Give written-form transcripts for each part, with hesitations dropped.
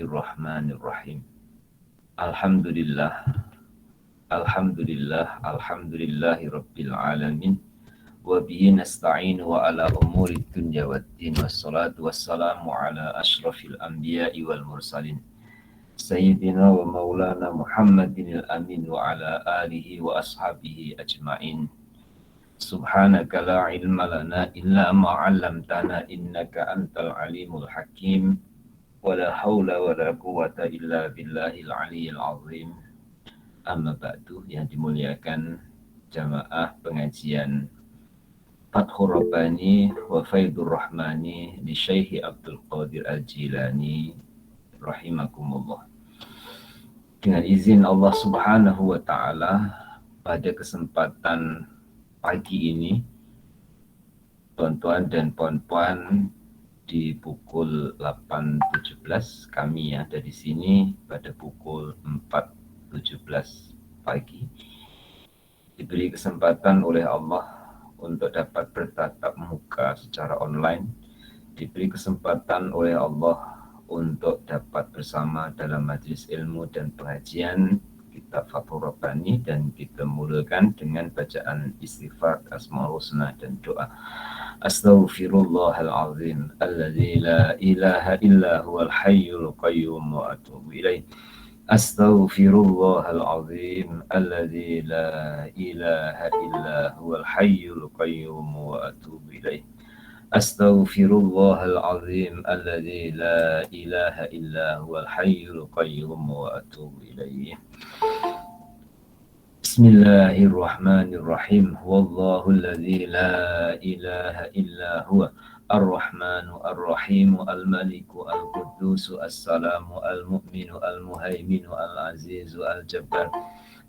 Bismillahirrahmanirrahim. Alhamdulillah, alhamdulillahi rabbil alamin. Wa bihi nasta'inu wa ala umuri dunya waddin. Wassalatu wassalamu ala ashrafil anbiya'i wal mursalin. Sayyidina wa maulana Muhammadin al-amin wa ala alihi wa ashabihi ajma'in. Subhanaka la ilma lana illa ma 'allamtana innaka antal alimul hakim. Wala haula wala quwata illa billahil aliyyil azim. Amma ba'du, yang dimuliakan jamaah pengajian Fathur Rabbani wa Faidur Rahmani di Syekh Abdul Qadir Al-Jilani rahimakumullah. Dengan izin Allah Subhanahu wa taala, pada kesempatan pagi ini tuan-tuan dan puan-puan, di pukul 8.17 kami ada di sini pada pukul 4.17 pagi diberi kesempatan oleh Allah untuk dapat bertatap muka secara online, diberi kesempatan oleh Allah untuk dapat bersama dalam majelis ilmu dan pengajian kitab Fathur Rabbani, dan kita mulakan dengan bacaan istighfar, asmaul husna dan doa. Astaghfirullahalazim alladzi la ilaha illa huwal hayyul qayyum wa atubu ilaih. Astaghfirullahalazim alladzi la ilaha illa huwal hayyul qayyum wa atubu ilaih. Astaghfirullahalazim alladzi la ilaha illa huwal hayyul qayyum wa atubu ilaih. Bismillahirrahmanirrahim. Wallahu alladzi la ilaha illa huwa ar-Rahmanu ar-Rahimu al-Maliku al-Qudusu as-Salamu al-Mu'minu al-Muhaiminu al-Azizu al-Jabbar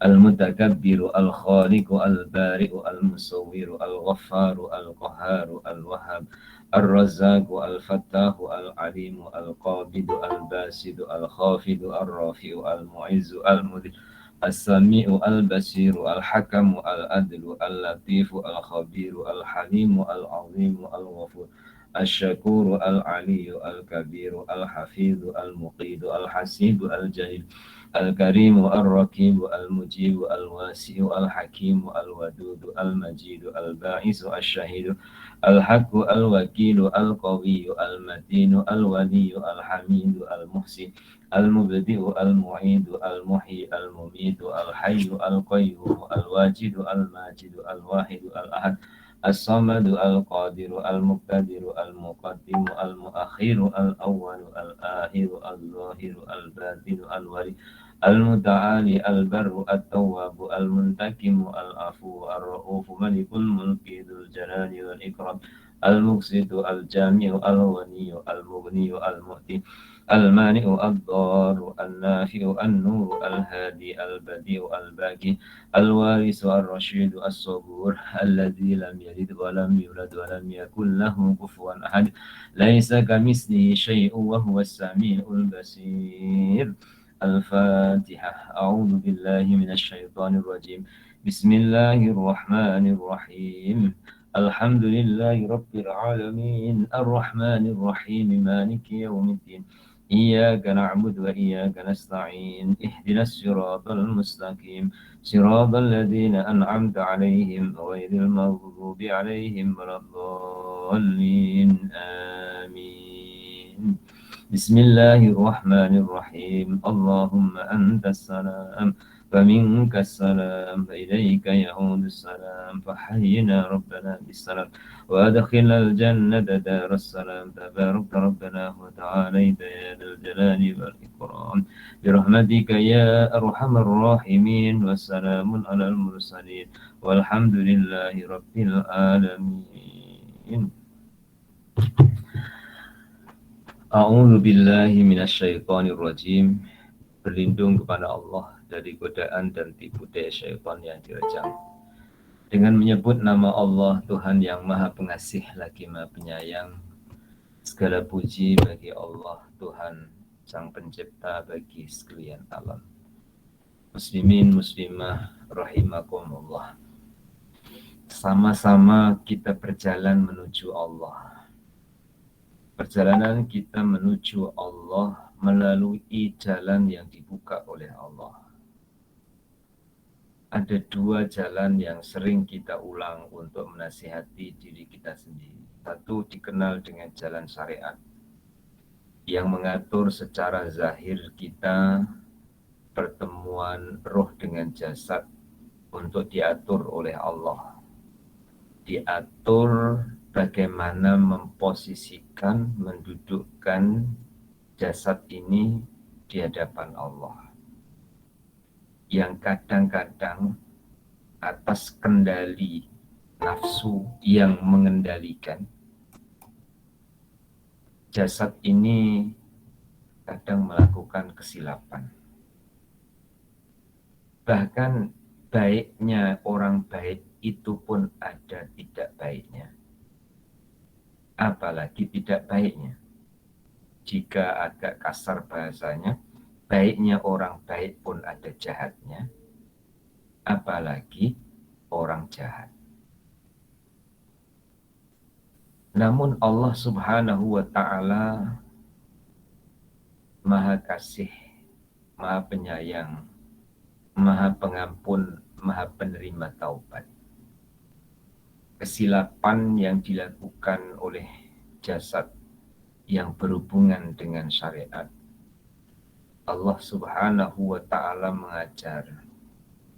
al-Mutakabbiru al-Khaliqu al-Bari'u al-Musawwiru al-Ghaffaru al-Qahharu al-Wahhab ar-Razzaqu al-Fattahu al-Alimu al-Qabidu al-Basidu al-Khafidu ar-Rafi'u al-Mu'izzu al-Mudhillu As-Sami'u al-Basiru al-Hakamu al-Adlu al-Latifu al-Khabiru al-Halimu al-Azimu al-Ghafur Asy-Syakuru al-Aliyu al-Kabiru al-Hafizu al-Muqidu al-Hasibu al-Jalil al-Karimu al-Rakibu al-Mujibu al-Wasi'u al-Hakimu al-Wadudu al-Majidu al-Ba'isu asy-Syahidu al-Haqqu al-Wakilu al-Qawiyyu al-Matinu al-Waliyyu al-Hamidu al-Muhsin Al-Mubdi'u al-Mu'idu al-Muhyi al-Mumitu al-Hayyu al-Qayyum al-Wajidu al-Majidu al-Wahidu al-Ahad As-Samadu al-Qadiru al-Muqtadiru al-Muqaddimu al-Muakhiru al-Awwalu al-Akhiru al-Zahiru al-Batinu al-Wali al-Muta'ali al-Barru at-Tawwabu al-Muntakimu al-Afu ar-Ra'ufu Malikul Mulki Dzul Jalali wal Ikram al-Muqsitu al-Jami'u al-Ghaniyu al-Mughniyu al-Mu'ti Al-Mani'u ad-Daru Al-Nafi'u An-Nuru Al-Hadi Al-Badi'u Al-Baqi Al-Warisu Ar-Rashidu As-Sabur Alladzi lam yalid wa lam yulad wa lam yakul lahu kufuwan ahad. Laisa kamitslihi syai'un wa huwas samiul basir. Al-Fatihah. A'udzu billahi minasy syaithanir rajim. Bismillahirrahmanirrahim. Alhamdulillahi rabbil alamin. Ar-Rahmanir Rahim. Maliki yaumiddin. إياك نعبد وإياك نستعين اهدنا الصراط المستقيم صراط الذين أنعمت عليهم غير المغضوب عليهم ولا الضالين آمين بسم الله الرحمن الرحيم اللهم أنت السلام فمنك السلام فإليك يعود السلام فحينا ربنا بالسلام وأدخلنا الجنة دار السلام تبارك ربنا وتعاليت يا ذا الجلال والإكرام برحمتك يا أرحم الراحمين والسلام على المرسلين والحمد لله رب العالمين. A'udzu billahi minasyaitonir rajim. Berlindung kepada Allah dari godaan dan tipu daya syaitan yang dirajam. Dengan menyebut nama Allah, Tuhan yang Maha Pengasih lagi Maha Penyayang. Segala puji bagi Allah, Tuhan Sang Pencipta bagi sekalian alam. Muslimin muslimah rahimakumullah. Sama-sama kita berjalan menuju Allah. Perjalanan kita menuju Allah melalui jalan yang dibuka oleh Allah. Ada dua jalan yang sering kita ulang untuk menasihati diri kita sendiri. Satu dikenal dengan jalan syariat yang mengatur secara zahir kita pertemuan roh dengan jasad untuk diatur oleh Allah. Diatur bagaimana memposisikan, mendudukkan jasad ini di hadapan Allah. Yang kadang-kadang atas kendali nafsu yang mengendalikan, jasad ini kadang melakukan kesilapan. Bahkan baiknya orang baik itu pun ada tidak baiknya. Apalagi tidak baiknya. Jika agak kasar bahasanya, baiknya orang baik pun ada jahatnya. Apalagi orang jahat. Namun Allah Subhanahu wa ta'ala Maha Kasih, Maha Penyayang, Maha Pengampun, Maha Penerima Taubat. Kesilapan yang dilakukan oleh jasad yang berhubungan dengan syariat, Allah Subhanahu wa ta'ala mengajar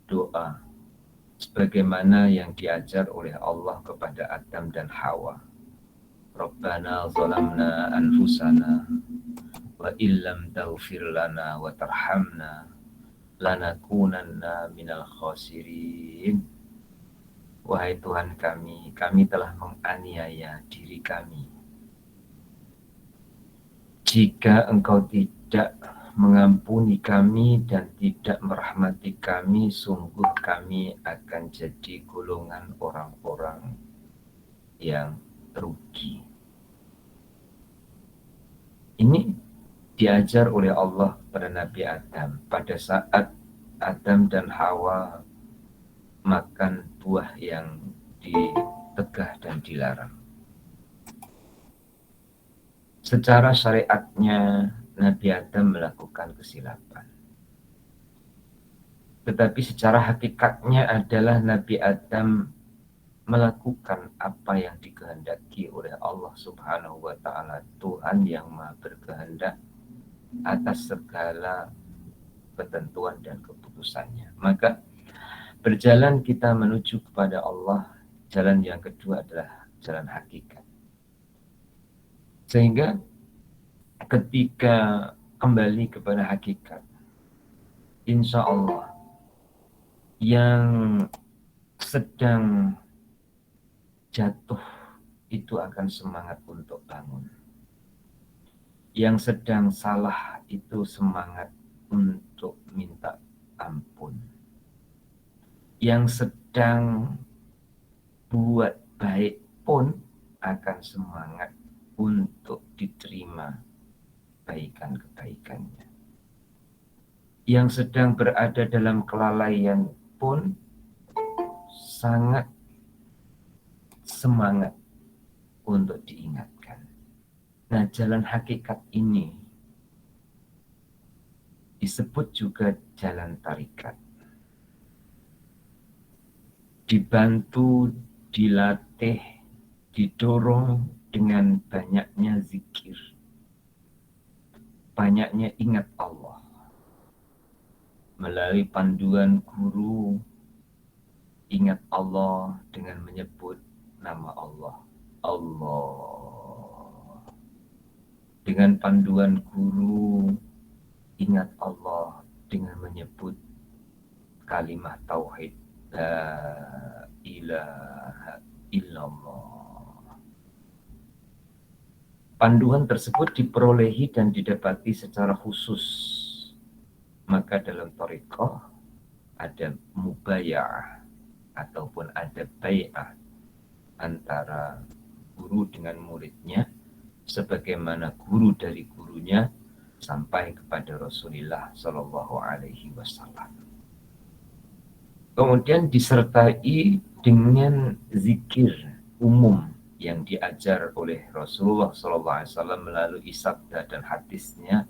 doa sebagaimana yang diajar oleh Allah kepada Adam dan Hawa. Rabbana zalamna anfusana wa illam taghfir lana wa tarhamna lanakunanna minal khasirin. Wahai Tuhan kami telah menganiaya diri kami. Jika Engkau tidak mengampuni kami dan tidak merahmati kami, sungguh kami akan jadi golongan orang-orang yang rugi. Ini diajar oleh Allah pada Nabi Adam pada saat Adam dan Hawa makan buah yang ditegah dan dilarang. Secara syariatnya Nabi Adam melakukan kesilapan. Tetapi secara hakikatnya adalah Nabi Adam melakukan apa yang dikehendaki oleh Allah Subhanahu wa ta'ala, Tuhan yang Maha berkehendak atas segala ketentuan dan keputusannya. Maka berjalan kita menuju kepada Allah, jalan yang kedua adalah jalan hakikat. Sehingga ketika kembali kepada hakikat, insya Allah yang sedang jatuh itu akan semangat untuk bangun. Yang sedang salah itu semangat untuk minta ampun. Yang sedang buat baik pun akan semangat untuk diterima kebaikan-kebaikannya. Yang sedang berada dalam kelalaian pun sangat semangat untuk diingatkan. Nah, jalan hakikat ini disebut juga jalan tarikat. Dibantu, dilatih, didorong dengan banyaknya zikir, banyaknya ingat Allah. Melalui panduan guru, ingat Allah dengan menyebut nama Allah. Allah. Dengan panduan guru, ingat Allah dengan menyebut kalimat tauhid. La ilaha illallah. Panduan tersebut diperolehi dan didapati secara khusus. Maka dalam thariqah ada mubaya'ah ataupun ada bai'ah antara guru dengan muridnya, sebagaimana guru dari gurunya sampai kepada Rasulullah Shallallahu Alaihi Wasallam. Kemudian disertai dengan zikir umum yang diajar oleh Rasulullah SAW melalui sabda dan hadisnya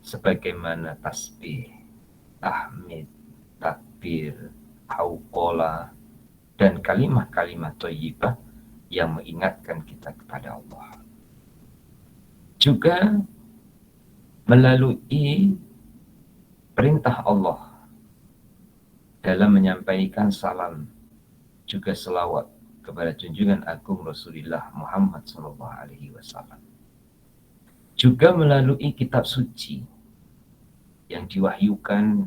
sebagaimana tasbih, tahmid, takbir, hauqola, dan kalimat-kalimat thayyibah yang mengingatkan kita kepada Allah. Juga melalui perintah Allah dalam menyampaikan salam, juga selawat kepada junjungan agung Rasulullah Muhammad SAW. Juga melalui kitab suci yang diwahyukan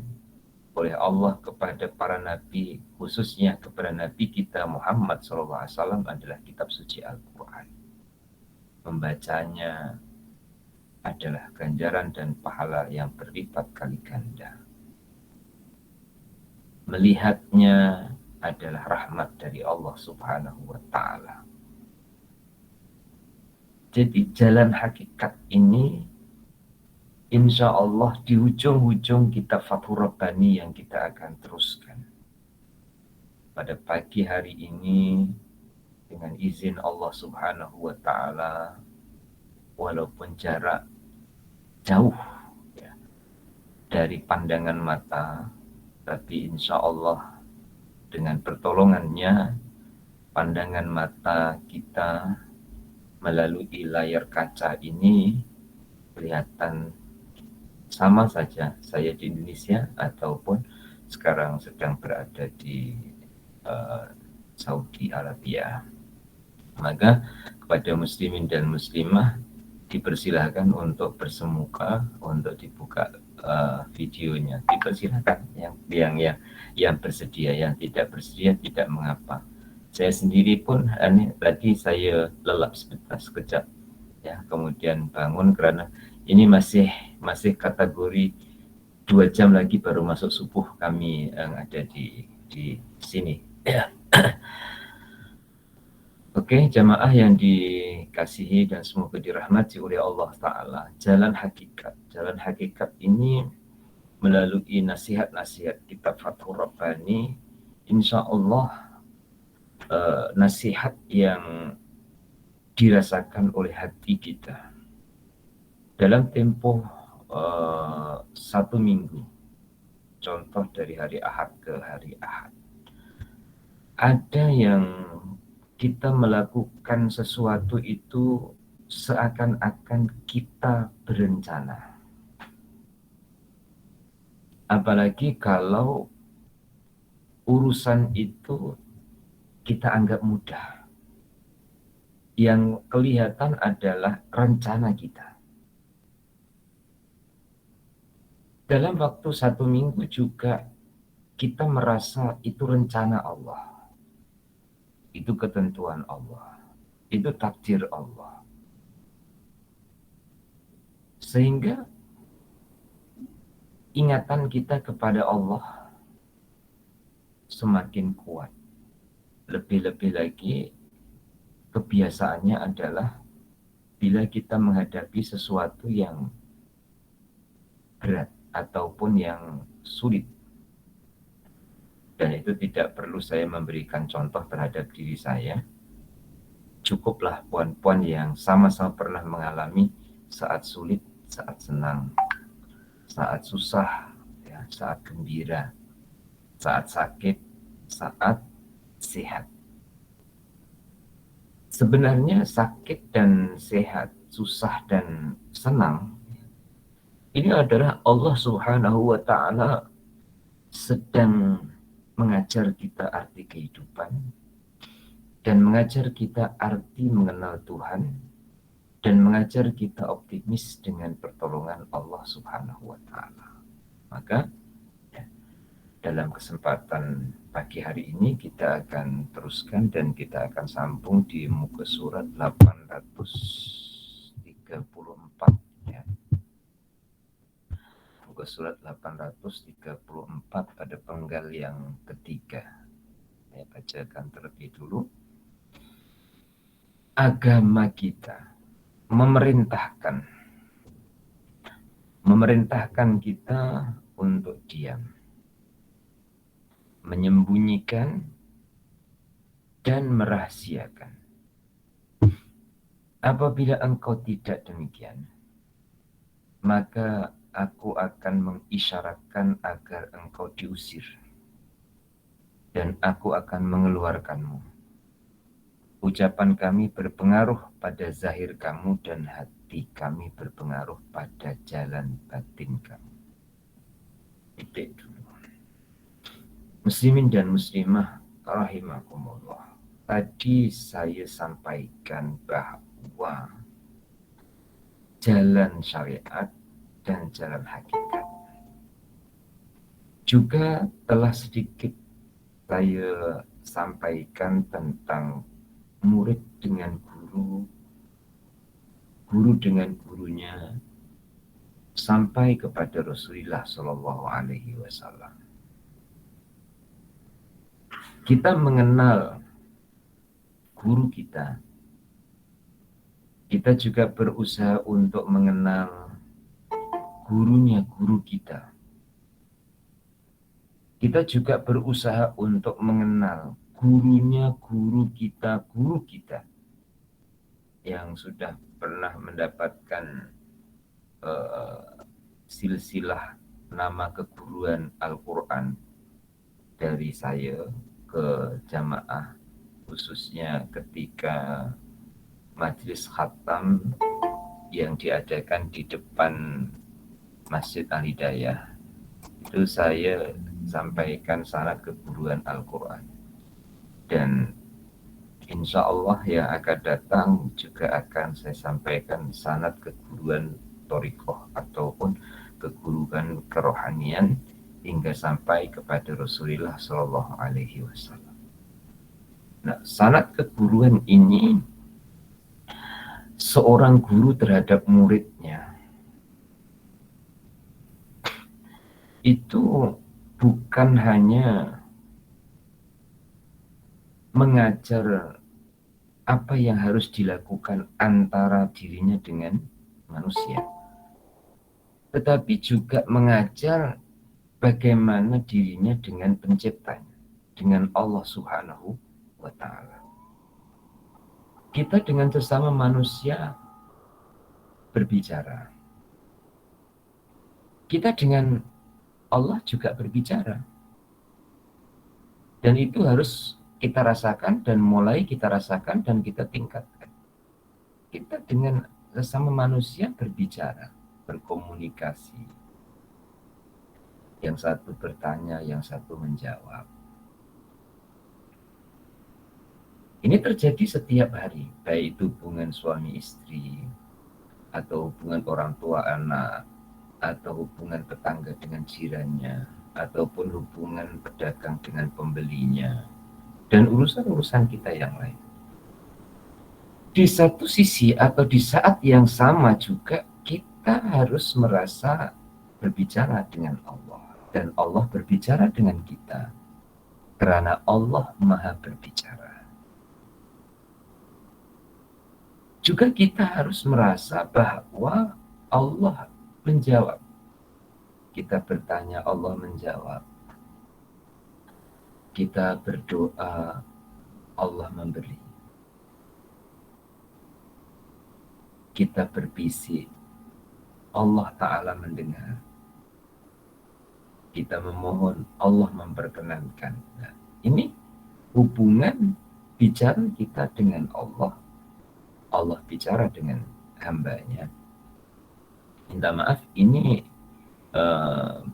oleh Allah kepada para nabi, khususnya kepada nabi kita Muhammad SAW adalah kitab suci Al-Quran. Membacanya adalah ganjaran dan pahala yang berlipat kali ganda. Melihatnya adalah rahmat dari Allah Subhanahu wa Ta'ala. Jadi jalan hakikat ini insya Allah di ujung-ujung kitab Fathur Rabbani yang kita akan teruskan pada pagi hari ini dengan izin Allah Subhanahu wa Ta'ala, walaupun jarak jauh ya, dari pandangan mata, tapi insya Allah dengan pertolongannya pandangan mata kita melalui layar kaca ini kelihatan sama saja saya di Indonesia ataupun sekarang sedang berada di Saudi Arabia. Maka kepada muslimin dan muslimah dipersilahkan untuk bersemuka, untuk dibuka videonya, dipersilahkan yang bersedia, yang tidak bersedia tidak mengapa. Saya sendiri pun tadi saya lelap sebentar sekejap ya, kemudian bangun karena ini masih kategori 2 jam lagi baru masuk subuh kami yang ada di sini ya. Oke, jamaah yang dikasihi dan semoga dirahmati oleh Allah Ta'ala. Jalan hakikat ini melalui nasihat-nasihat kitab Fathur Rabbani, insya Allah nasihat yang dirasakan oleh hati kita dalam tempo 1 minggu. Contoh dari hari Ahad ke hari Ahad. Ada yang kita melakukan sesuatu itu seakan-akan kita berencana. Apalagi kalau urusan itu kita anggap mudah. Yang kelihatan adalah rencana kita. Dalam waktu 1 minggu juga kita merasa itu rencana Allah. Itu ketentuan Allah. Itu takdir Allah. Sehingga ingatan kita kepada Allah semakin kuat. Lebih-lebih lagi kebiasaannya adalah bila kita menghadapi sesuatu yang berat ataupun yang sulit. Dan itu tidak perlu saya memberikan contoh terhadap diri saya. Cukuplah puan-puan yang sama-sama pernah mengalami saat sulit, saat senang, saat susah, ya, saat gembira, saat sakit, saat sehat. Sebenarnya sakit dan sehat, susah dan senang, ini adalah Allah Subhanahu wa Ta'ala sedang mengajar kita arti kehidupan dan mengajar kita arti mengenal Tuhan dan mengajar kita optimis dengan pertolongan Allah Subhanahu wa Ta'ala. Maka ya, dalam kesempatan pagi hari ini kita akan teruskan dan kita akan sambung di muka surat 834 ya. Muka surat 834 pada penggal yang ketiga. Saya bacakan terlebih dulu. Agama kita memerintahkan kita untuk diam, menyembunyikan dan merahasiakan. Apabila engkau tidak demikian, maka aku akan mengisyaratkan agar engkau diusir, dan aku akan mengeluarkanmu. Ucapan kami berpengaruh pada zahir kamu, dan hati kami berpengaruh pada jalan batin kamu. Titik dulu. Muslimin dan muslimah rahimakumullah. Tadi saya sampaikan bahwa jalan syariat dan jalan hakikat juga telah sedikit saya sampaikan tentang murid dengan guru, guru dengan gurunya, sampai kepada Rasulullah Shallallahu Alaihi Wasallam. Kita mengenal guru kita, kita juga berusaha untuk mengenal gurunya guru kita. Kita juga berusaha untuk mengenal gurunya guru kita yang sudah pernah mendapatkan silsilah nama keguruan Al-Quran dari saya ke jamaah, khususnya ketika majelis khatam yang diadakan di depan Masjid Al-Hidayah. Itu saya sampaikan sanad keguruan Al-Quran, dan insya Allah yang akan datang juga akan saya sampaikan sanad keguruan Thariqah ataupun keguruan kerohanian hingga sampai kepada Rasulullah Shallallahu Alaihi Wasallam. Nah, sanad keguruan ini seorang guru terhadap muridnya itu bukan hanya mengajar apa yang harus dilakukan antara dirinya dengan manusia, tetapi juga mengajar bagaimana dirinya dengan penciptanya, dengan Allah Subhanahu wa Ta'ala. Kita dengan sesama manusia berbicara, kita dengan Allah juga berbicara, dan itu harus kita rasakan dan mulai kita rasakan dan kita tingkatkan. Kita dengan sesama manusia berbicara, berkomunikasi. Yang satu bertanya, yang satu menjawab. Ini terjadi setiap hari, baik itu hubungan suami istri, atau hubungan orang tua anak, atau hubungan tetangga dengan jirannya, ataupun hubungan pedagang dengan pembelinya, dan urusan-urusan kita yang lain. Di satu sisi atau di saat yang sama juga kita harus merasa berbicara dengan Allah, dan Allah berbicara dengan kita, karena Allah Maha berbicara. Juga kita harus merasa bahwa Allah menjawab. Kita bertanya, Allah menjawab. Kita berdoa, Allah memberi. Kita berbisik, Allah Ta'ala mendengar. Kita memohon, Allah memperkenankan. Nah, ini hubungan bicara kita dengan Allah. Allah bicara dengan hambanya. Minta maaf, ini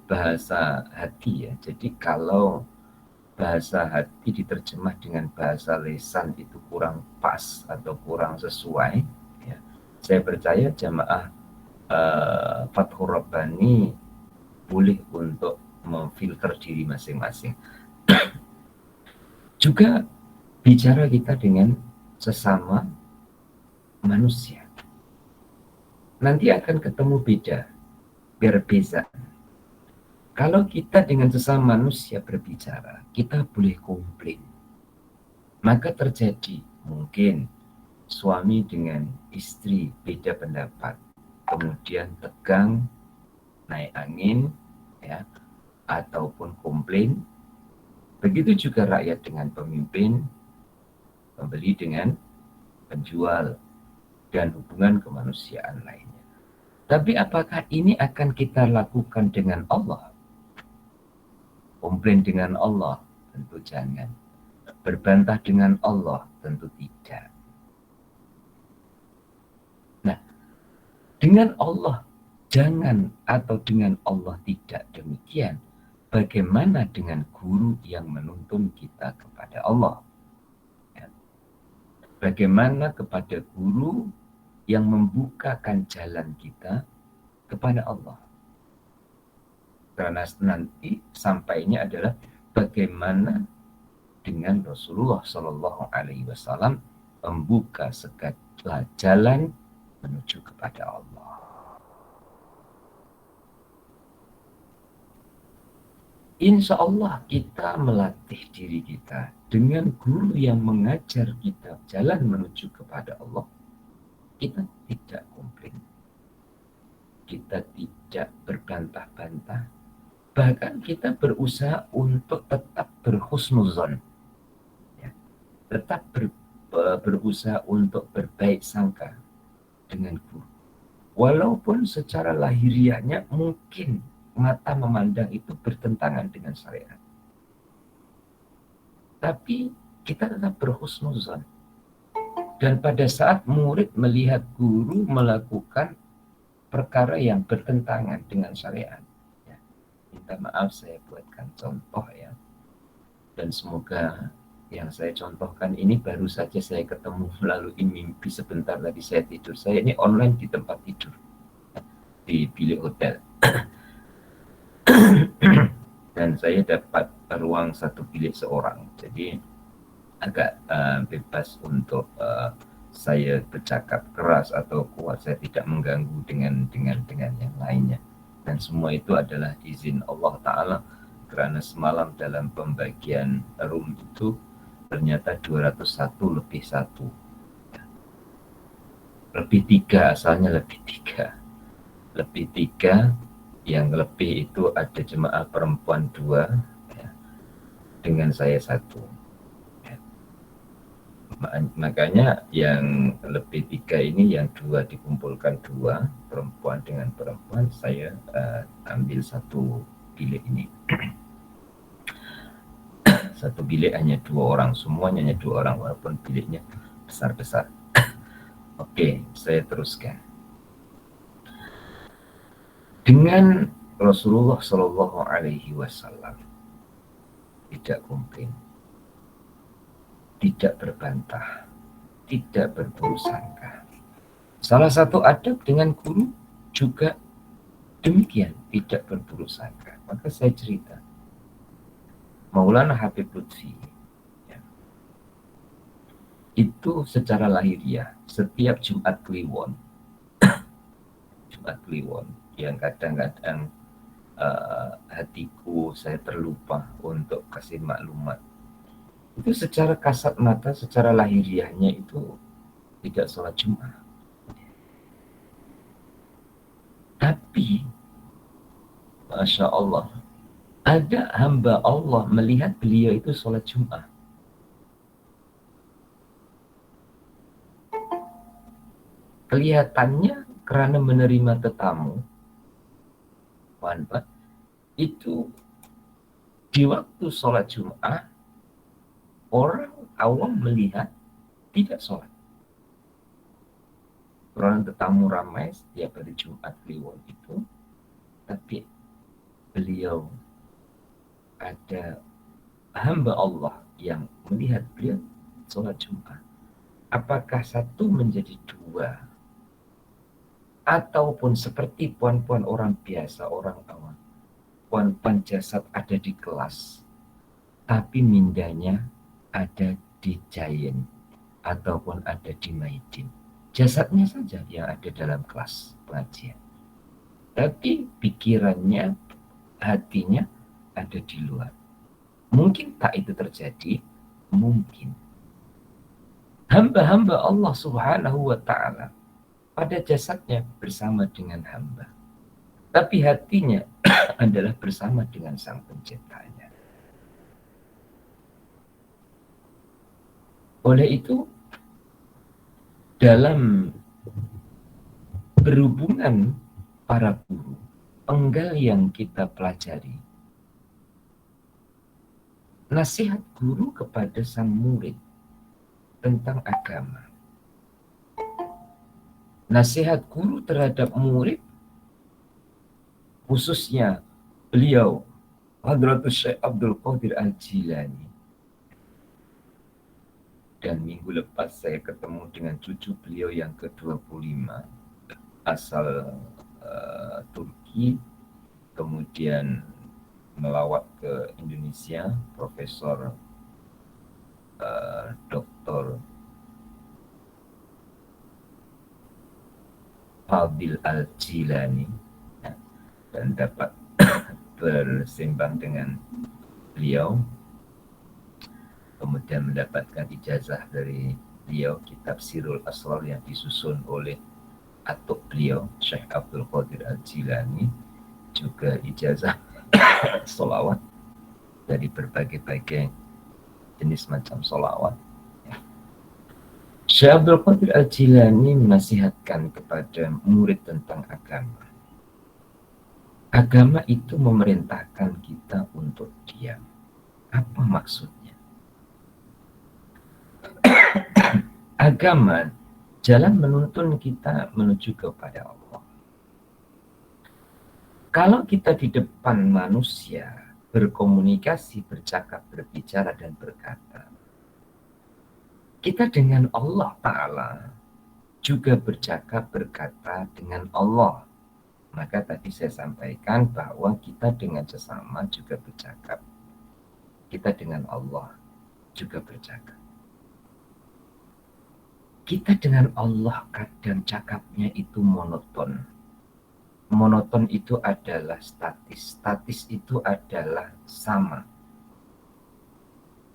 bahasa hati ya. Jadi kalau bahasa hati diterjemah dengan bahasa lisan itu kurang pas atau kurang sesuai ya. Saya percaya jamaah Fathur Rabbani boleh untuk memfilter diri masing-masing. Juga bicara kita dengan sesama manusia. Nanti akan ketemu berbeza. Kalau kita dengan sesama manusia berbicara, kita boleh komplain. Maka terjadi mungkin suami dengan istri beda pendapat, kemudian tegang, naik angin, ya, ataupun komplain. Begitu juga rakyat dengan pemimpin, pembeli dengan penjual, dan hubungan kemanusiaan lainnya. Tapi apakah ini akan kita lakukan dengan Allah? Komplain dengan Allah? Tentu jangan. Berbantah dengan Allah? Tentu tidak. Nah, dengan Allah jangan atau dengan Allah tidak demikian. Bagaimana dengan guru yang menuntun kita kepada Allah? Ya. Bagaimana kepada guru yang membukakan jalan kita kepada Allah? Karena nanti sampainya adalah bagaimana dengan Rasulullah Shallallahu Alaihi Wasallam membuka segala jalan menuju kepada Allah. Insya Allah kita melatih diri kita dengan guru yang mengajar kita jalan menuju kepada Allah. Kita tidak komplain. Kita tidak berbantah-bantah. Bahkan kita berusaha untuk tetap berhusnuzon. Ya. Tetap berusaha untuk berbaik sangka dengan guru. Walaupun secara lahiriahnya mungkin mata memandang itu bertentangan dengan syariat. Tapi kita tetap berhusnuzon. Dan pada saat murid melihat guru melakukan perkara yang bertentangan dengan syariat, ya, minta maaf saya buatkan contoh ya. Dan semoga yang saya contohkan ini baru saja saya ketemu melalui mimpi sebentar tadi saya tidur. Saya ini online di tempat tidur, di bilik hotel. Dan saya dapat ruang satu bilik seorang, jadi agak bebas untuk saya bercakap keras atau kuat, saya tidak mengganggu dengan yang lainnya, dan semua itu adalah izin Allah Ta'ala, karena semalam dalam pembagian room itu ternyata 201 lebih 1 lebih 3, asalnya lebih 3 yang lebih itu ada jemaah perempuan 2 ya, dengan saya 1 ya. Makanya yang lebih 3 ini yang 2 dikumpulkan 2 perempuan dengan perempuan, saya ambil satu bilik ini. Satu bilik hanya 2 orang, semuanya hanya 2 orang walaupun biliknya besar-besar. Oke, saya teruskan. Dengan Rasulullah Shallallahu Alaihi Wasallam tidak komplain, tidak berbantah, tidak berburuk sangka. Salah satu adab dengan guru juga demikian, tidak berburuk sangka. Maka saya cerita, Maulana Habib Lutfi ya, itu secara lahiriah setiap Jumat Kliwon yang kadang-kadang hatiku saya terlupa untuk kasih maklumat, itu secara kasat mata, secara lahiriahnya itu tidak sholat Jumat. Tapi Masya Allah, ada hamba Allah melihat beliau itu sholat Jumat. Kelihatannya karena menerima tetamu, itu di waktu sholat Jumat, orang awam melihat tidak sholat. Orang tetamu ramai setiap hari Jumat Kliwon itu, tapi beliau ada hamba Allah yang melihat beliau sholat Jumat. Apakah satu menjadi 2? Ataupun seperti puan-puan orang biasa, orang awam, puan-puan jasad ada di kelas, tapi mindanya ada di Giant ataupun ada di Maidin. Jasadnya saja yang ada dalam kelas pengajian, tapi pikirannya, hatinya ada di luar. Mungkin tak itu terjadi? Mungkin. Hamba-hamba Allah Subhanahu wa Ta'ala pada jasadnya bersama dengan hamba, tapi hatinya adalah bersama dengan Sang Penciptanya. Oleh itu, dalam berhubungan para guru, penggal yang kita pelajari, nasihat guru kepada sang murid tentang agama. Nasihat guru terhadap murid, khususnya beliau, Hadratus Syekh Abdul Qadir Al-Jilani. Dan minggu lepas saya ketemu dengan cucu beliau yang ke-25, asal Turki, kemudian melawat ke Indonesia, Profesor Dr. Fadil Al-Jilani, dan dapat bersembang dengan beliau, kemudian mendapatkan ijazah dari beliau, kitab Sirul Asrar yang disusun oleh atuk beliau, Syekh Abdul Qadir Al-Jilani, juga ijazah solawat dari berbagai jenis macam solawat. Syekh Abdul Qadir Al-Jilani menasihatkan kepada murid tentang agama. Agama itu memerintahkan kita untuk diam. Apa maksudnya? Agama, jalan menuntun kita menuju kepada Allah. Kalau kita di depan manusia, berkomunikasi, bercakap, berbicara, dan berkata, kita dengan Allah Ta'ala juga bercakap, berkata dengan Allah. Maka tadi saya sampaikan bahwa kita dengan sesama juga bercakap. Kita dengan Allah juga bercakap. Kita dengan Allah kadang cakapnya itu monoton. Monoton itu adalah statis. Statis itu adalah sama.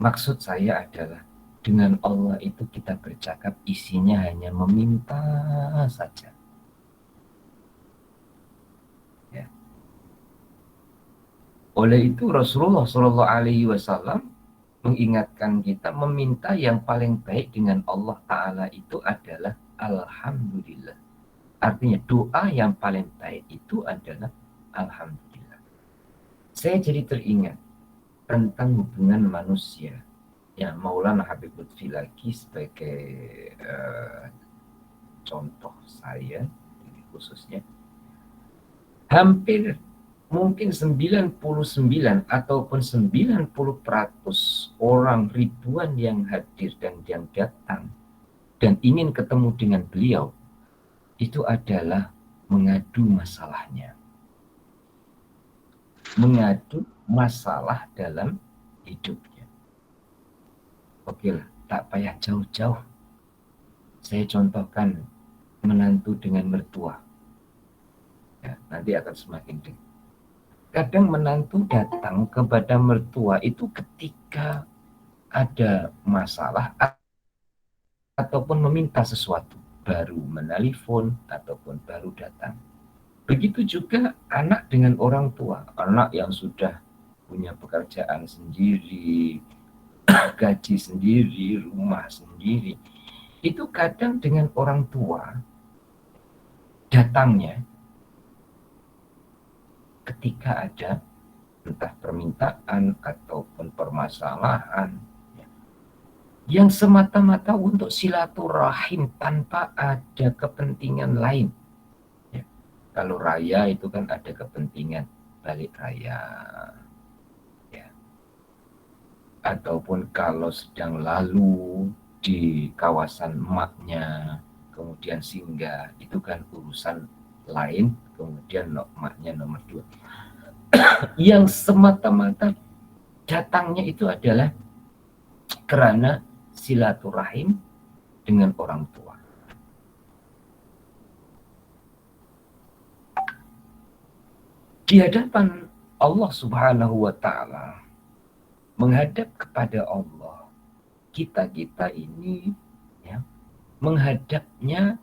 Maksud saya adalah dengan Allah itu kita bercakap isinya hanya meminta saja. Ya. Oleh itu Rasulullah SAW mengingatkan kita meminta yang paling baik dengan Allah Ta'ala itu adalah Alhamdulillah. Artinya doa yang paling baik itu adalah Alhamdulillah. Saya jadi teringat tentang hubungan manusia. Ya, Maulana Habib Lutfi lagi sebagai contoh saya khususnya. Hampir mungkin 99 ataupun 90% orang, ribuan yang hadir dan yang datang dan ingin ketemu dengan beliau itu adalah mengadu masalahnya. Mengadu masalah dalam hidupnya. Oke lah, tak payah jauh-jauh. Saya contohkan menantu dengan mertua. Ya, nanti akan semakin dekat. Kadang menantu datang kepada mertua itu ketika ada masalah ataupun meminta sesuatu, baru menelpon ataupun baru datang. Begitu juga anak dengan orang tua, anak yang sudah punya pekerjaan sendiri, gaji sendiri, rumah sendiri, itu kadang dengan orang tua datangnya ketika ada entah permintaan ataupun permasalahan yang semata-mata untuk silaturahim tanpa ada kepentingan lain. Ya. Kalau raya itu kan ada kepentingan balik raya. Ya. Ataupun kalau sedang lalu di kawasan emaknya, kemudian singgah, itu kan urusan lain, kemudian emaknya nomor 2. Yang semata-mata datangnya itu adalah karena silaturahim dengan orang tua. Di hadapan Allah Subhanahu wa Ta'ala, menghadap kepada Allah, kita ini ya, menghadapnya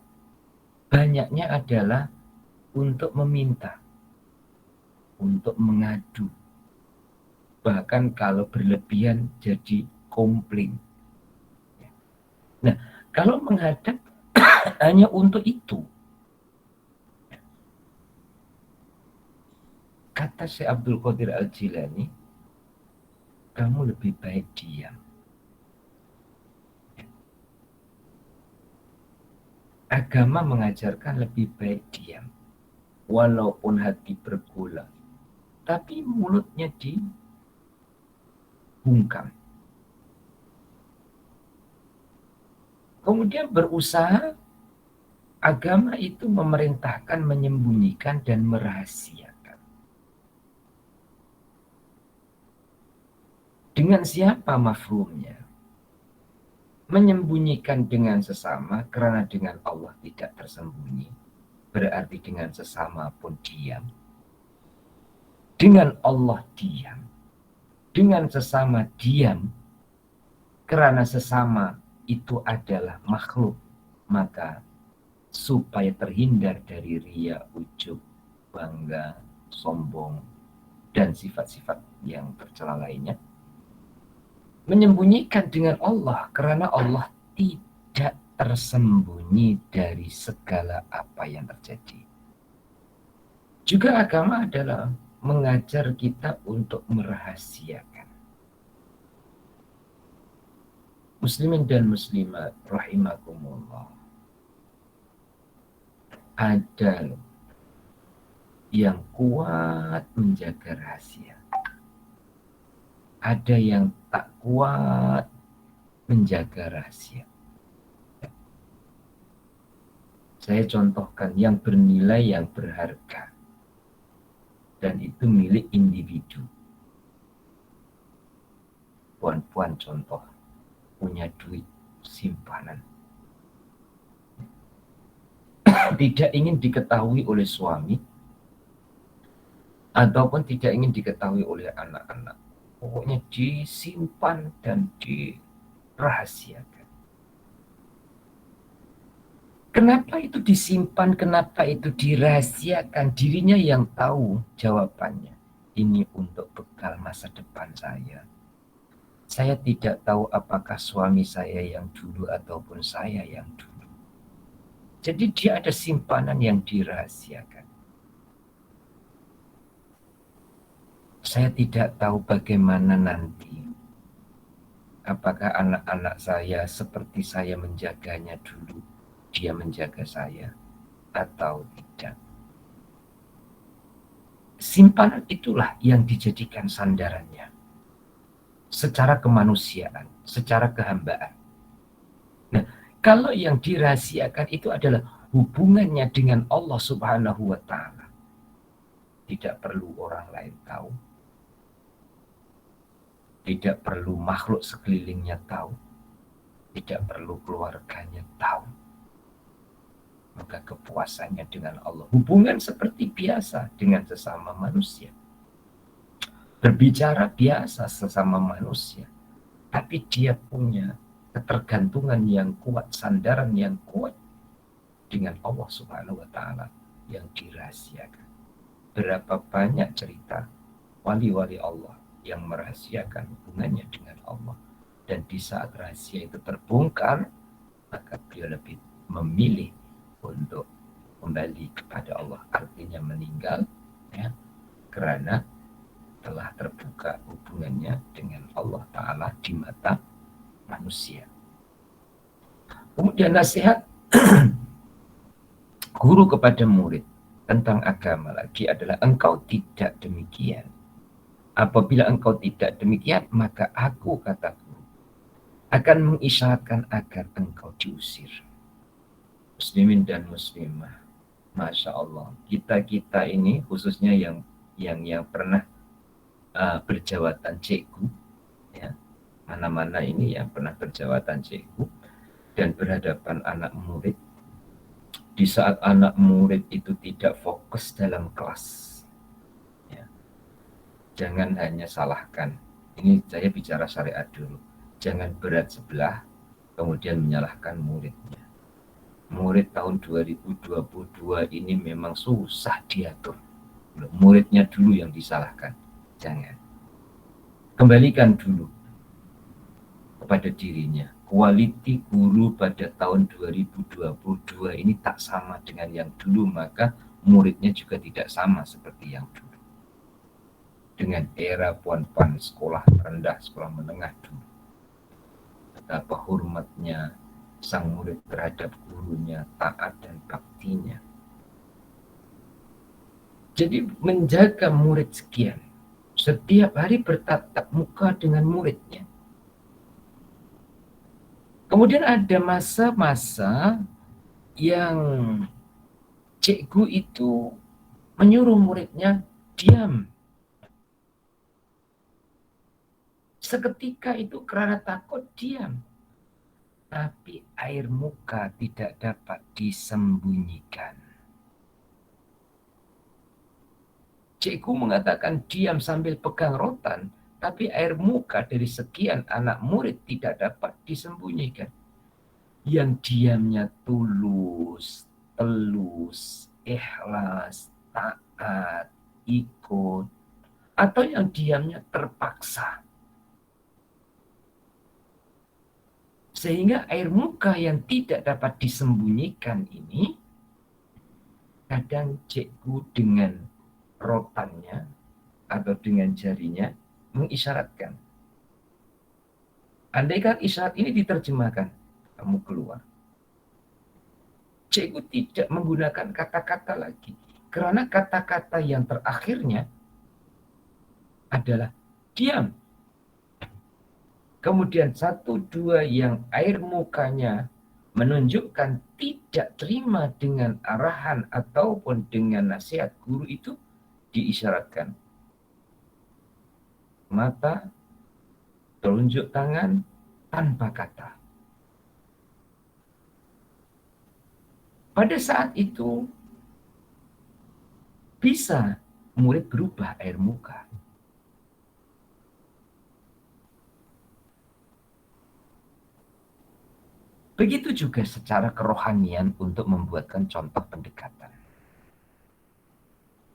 banyaknya adalah untuk meminta, untuk mengadu. Bahkan kalau berlebihan jadi komplain. Nah, kalau menghadap hanya untuk itu, Kata Syekh Abdul Qadir Al-Jilani, kamu lebih baik diam. Agama mengajarkan lebih baik diam. Walaupun hati bergula, tapi mulutnya dibungkam. Kemudian berusaha, agama itu memerintahkan menyembunyikan dan merahasiakan. Dengan siapa mafhumnya? Menyembunyikan dengan sesama, karena dengan Allah tidak tersembunyi. Berarti dengan sesama pun diam. Dengan Allah diam. Dengan sesama diam. Karena sesama itu adalah makhluk. Maka supaya terhindar dari riya, ujub, bangga, sombong, dan sifat-sifat yang tercela lainnya, menyembunyikan dengan Allah, karena Allah tidak tersembunyi dari segala apa yang terjadi. Juga agama adalah mengajar kita untuk merahasiakan. Muslimin dan muslimat rahimakumullah, ada yang kuat menjaga rahasia, ada yang tak kuat menjaga rahasia. Saya contohkan yang bernilai, yang berharga, dan itu milik individu. Puan-puan contoh, punya duit simpanan, tidak ingin diketahui oleh suami, ataupun tidak ingin diketahui oleh anak-anak. Pokoknya disimpan dan dirahasiakan. Kenapa itu disimpan? Kenapa itu dirahasiakan? Dirinya yang tahu jawabannya. Ini untuk bekal masa depan saya. Saya tidak tahu apakah suami saya yang dulu ataupun saya yang dulu. Jadi dia ada simpanan yang dirahasiakan. Saya tidak tahu bagaimana nanti. Apakah anak-anak saya seperti saya menjaganya dulu, dia menjaga saya, atau tidak. Simpanan itulah yang dijadikan sandarannya. Secara kemanusiaan, secara kehambaan. Nah, kalau yang dirahasiakan itu adalah hubungannya dengan Allah Subhanahu wa Ta'ala, tidak perlu orang lain tahu, tidak perlu makhluk sekelilingnya tahu, tidak perlu keluarganya tahu. Maka kepuasannya dengan Allah, hubungan seperti biasa dengan sesama manusia, berbicara biasa sesama manusia, tapi dia punya ketergantungan yang kuat, sandaran yang kuat dengan Allah Subhanahu wa Ta'ala yang dirahasiakan. Berapa banyak cerita wali-wali Allah yang merahasiakan hubungannya dengan Allah, dan di saat rahasia itu terbongkar, maka dia lebih memilih untuk kembali kepada Allah, artinya meninggal, ya, karena telah terbuka hubungannya dengan Allah Ta'ala di mata manusia. Kemudian nasihat guru kepada murid tentang agama lagi adalah, engkau tidak demikian. Apabila engkau tidak demikian, maka aku, kata guru, akan mengisyaratkan agar engkau diusir. Muslimin dan muslimah, Masya Allah, kita ini khususnya yang pernah berjawatan cikgu, ya, mana-mana ini yang pernah berjawatan cikgu dan berhadapan anak murid, di saat anak murid itu tidak fokus dalam kelas, ya, jangan hanya salahkan. Ini saya bicara syariat dulu, jangan berat sebelah kemudian menyalahkan muridnya. Murid tahun 2022 ini memang susah diatur, muridnya dulu yang disalahkan. Jangan. Kembalikan dulu kepada dirinya. Kualiti guru pada tahun 2022 ini tak sama dengan yang dulu, maka muridnya juga tidak sama seperti yang dulu. dengan era puan-puan sekolah rendah, sekolah menengah dulu. Betapa hormatnya sang murid terhadap gurunya, taat dan baktinya. Jadi menjaga murid sekian, setiap hari bertatap muka dengan muridnya. Kemudian ada masa-masa yang cikgu itu menyuruh muridnya diam. Seketika itu karena takut diam. Tapi air muka tidak dapat disembunyikan. Cikgu mengatakan diam sambil pegang rotan, tapi air muka dari sekian anak murid tidak dapat disembunyikan. Yang diamnya tulus, telus, ikhlas, taat, ikut, atau yang diamnya terpaksa. Sehingga air muka yang tidak dapat disembunyikan ini, kadang cikgu dengan rotannya atau dengan jarinya mengisyaratkan. Andaikan isyarat ini diterjemahkan, kamu keluar. Cikgu tidak menggunakan kata-kata lagi. Karena kata-kata yang terakhirnya adalah diam. Kemudian 1, 2 yang air mukanya menunjukkan tidak terima dengan arahan ataupun dengan nasihat guru itu diisyaratkan. Mata, telunjuk tangan, tanpa kata. Pada saat itu bisa murid berubah air muka. Begitu juga secara kerohanian untuk membuatkan contoh pendekatan.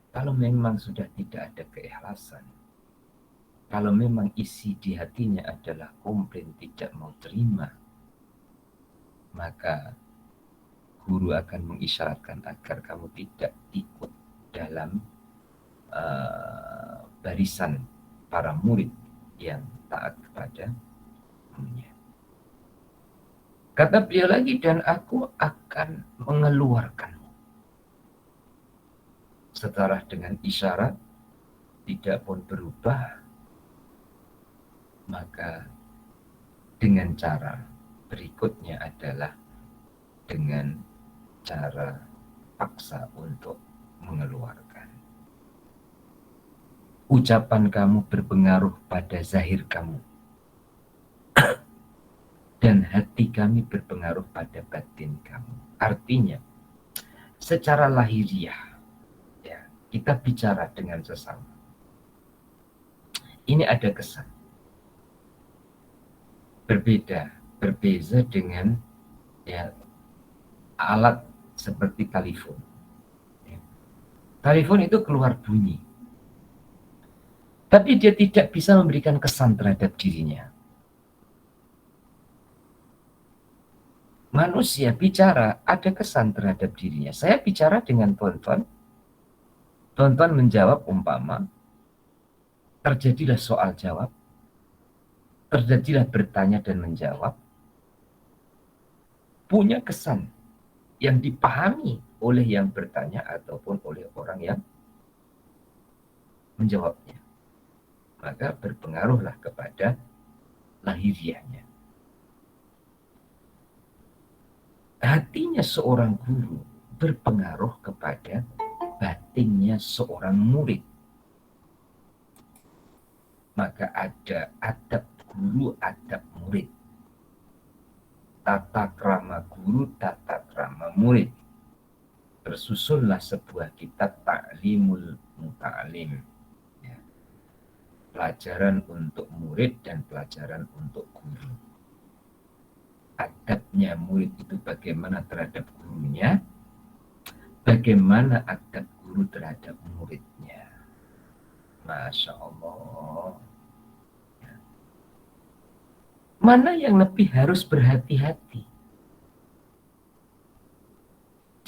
Kalau memang sudah tidak ada keikhlasan, kalau memang isi di hatinya adalah komplain tidak mau terima, maka guru akan mengisyaratkan agar kamu tidak ikut dalam barisan para murid yang taat kepada gurunya. Kata beliau lagi, dan aku akan mengeluarkanmu. Setelah dengan isyarat tidak pun berubah, maka dengan cara berikutnya adalah dengan cara paksa untuk mengeluarkan. Ucapan kamu berpengaruh pada zahir kamu. Dan hati kami berpengaruh pada batin kamu. Artinya, secara lahiriah, ya, kita bicara dengan sesama. Ini ada kesan. Berbeza dengan ya, alat seperti telepon. Ya. Telepon itu keluar bunyi. Tapi dia tidak bisa memberikan kesan terhadap dirinya. Manusia bicara ada kesan terhadap dirinya. Saya bicara dengan Tonton. Tonton menjawab umpama. Terjadilah soal jawab. Terjadilah bertanya dan menjawab. Punya kesan yang dipahami oleh yang bertanya ataupun oleh orang yang menjawabnya. Maka berpengaruhlah kepada lahiriahnya. Hatinya seorang guru berpengaruh kepada batinnya seorang murid. Maka ada adab guru, adab murid. Tata krama guru, tata krama murid. Tersusunlah sebuah kitab Ta'limul Muta'alim. Ya. Pelajaran untuk murid dan pelajaran untuk guru. Adabnya murid itu bagaimana terhadap gurunya, bagaimana adab guru terhadap muridnya. Masya Allah. Mana yang lebih harus berhati-hati?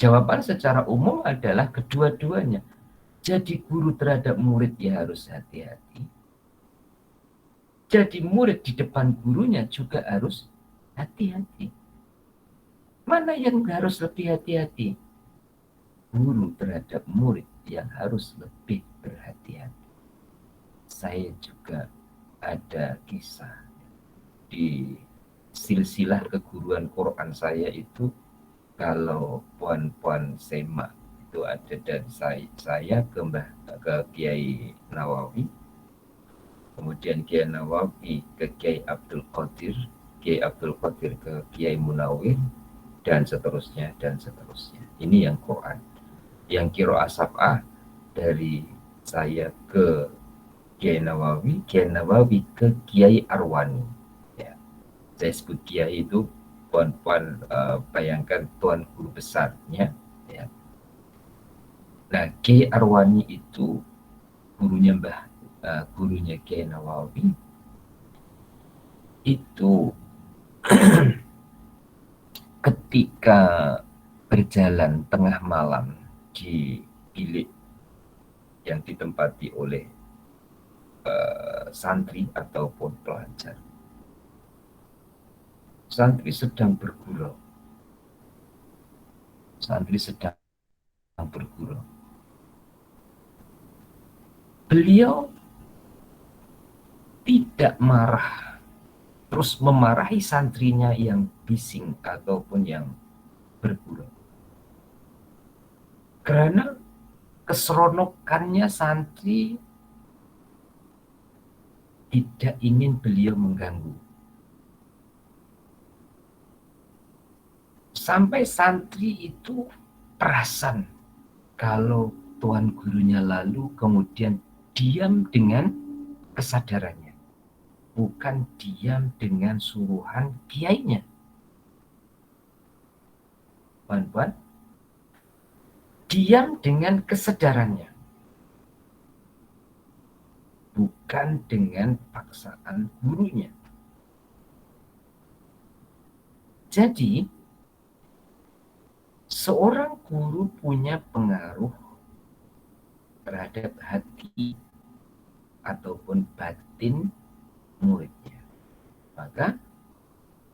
Jawaban secara umum adalah kedua-duanya. Jadi guru terhadap murid ya harus hati-hati. Jadi murid di depan gurunya juga harus hati-hati. Mana yang harus lebih hati-hati? Guru terhadap murid yang harus lebih berhati-hati. Saya juga ada kisah di silsilah keguruan Quran saya itu, kalau puan-puan semak itu ada dari saya ke Kiai Nawawi, kemudian Kiai Nawawi ke Kiai Abdul Qadir, Kiai Abdul Qadir ke Kiai Munawir, dan seterusnya dan seterusnya. Ini yang Quran. Yang Qiraah Sab'ah dari saya ke Kiai Nawawi, Kiai Nawawi ke Kiai Arwani. Ya, saya sebut Kiai itu puan-puan, bayangkan tuan guru besarnya. Ya. Nah, Kiai Arwani itu gurunya gurunya Kiai Nawawi itu ketika berjalan tengah malam di bilik yang ditempati oleh santri ataupun pelajar. Santri sedang bergurau. Santri sedang bergurau. Beliau tidak marah, terus memarahi santrinya yang bising ataupun yang bergurau. Karena keseronokannya santri tidak ingin beliau mengganggu. Sampai santri itu perasan kalau tuan gurunya lalu kemudian diam dengan kesadarannya, bukan diam dengan suruhan kiainya. Puan-puan, diam dengan kesadarannya, bukan dengan paksaan gurunya. Jadi, seorang guru punya pengaruh terhadap hati ataupun batin muridnya. Maka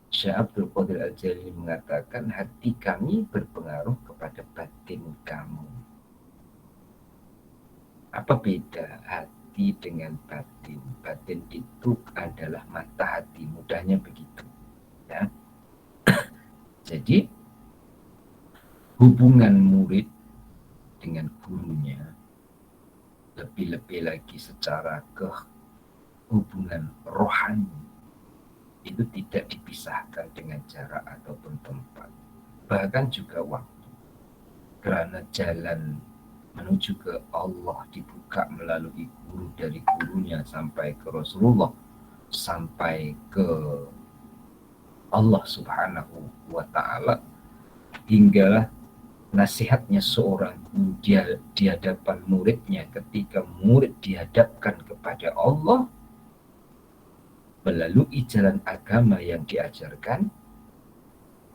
Syekh Abdul Qadir Al-Jailani mengatakan hati kami berpengaruh kepada batin kamu. Apa beda hati dengan batin? Batin itu adalah mata hati, mudahnya begitu. Ya. Jadi hubungan murid dengan gurunya, lebih-lebih lagi secara hubungan rohani, itu tidak dipisahkan dengan jarak ataupun tempat, bahkan juga waktu. Karena jalan menuju ke Allah dibuka melalui guru, dari gurunya sampai ke Rasulullah, sampai ke Allah Subhanahu wa Ta'ala, hinggalah nasihatnya seorang guru di hadapan muridnya ketika murid dihadapkan kepada Allah melalui jalan agama yang diajarkan.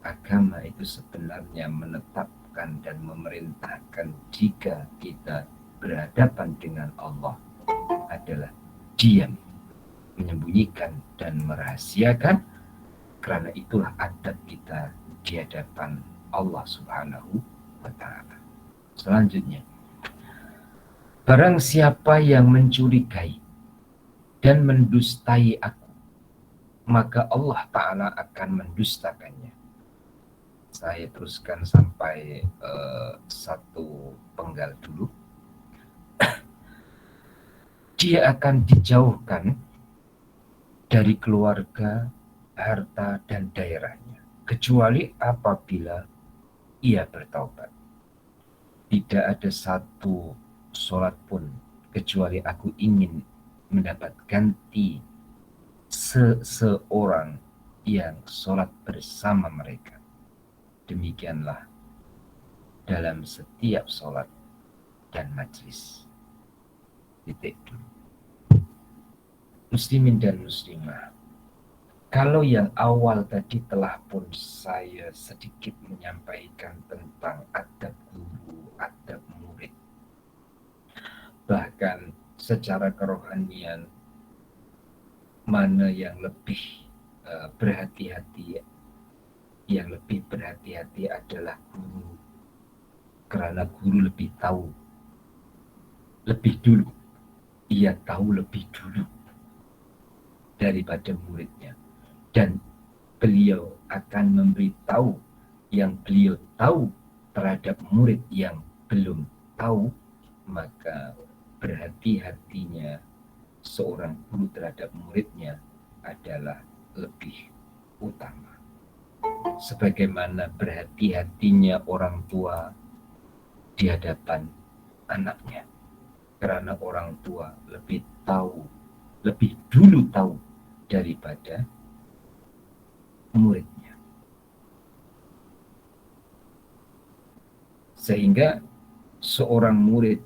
Agama itu sebenarnya menetapkan dan memerintahkan jika kita berhadapan dengan Allah adalah diam, menyembunyikan dan merahasiakan, karena itulah adab kita di hadapan Allah Subhanahu wa Ta'ala. Selanjutnya, barang siapa yang mencurigai dan mendustai aku, maka Allah Ta'ala akan mendustakannya. Saya teruskan sampai satu penggal dulu. Dia akan dijauhkan dari keluarga, harta, dan daerahnya, kecuali apabila ia bertaubat. Tidak ada satu sholat pun kecuali aku ingin mendapat ganti seseorang yang sholat bersama mereka. Demikianlah dalam setiap sholat dan majlis. Titik dulu. Muslimin dan muslimah, kalau yang awal tadi telah pun saya sedikit menyampaikan tentang adab guru, adab murid. Bahkan secara kerohanian, mana yang lebih berhati-hati? Yang lebih berhati-hati adalah guru, karena guru lebih tahu, lebih dulu. Ia tahu lebih dulu daripada muridnya. Dan beliau akan memberitahu yang beliau tahu terhadap murid yang belum tahu, maka berhati-hatinya seorang guru terhadap muridnya adalah lebih utama. Sebagaimana berhati-hatinya orang tua di hadapan anaknya. Karena orang tua lebih tahu, lebih dulu tahu daripada muridnya. Sehingga seorang murid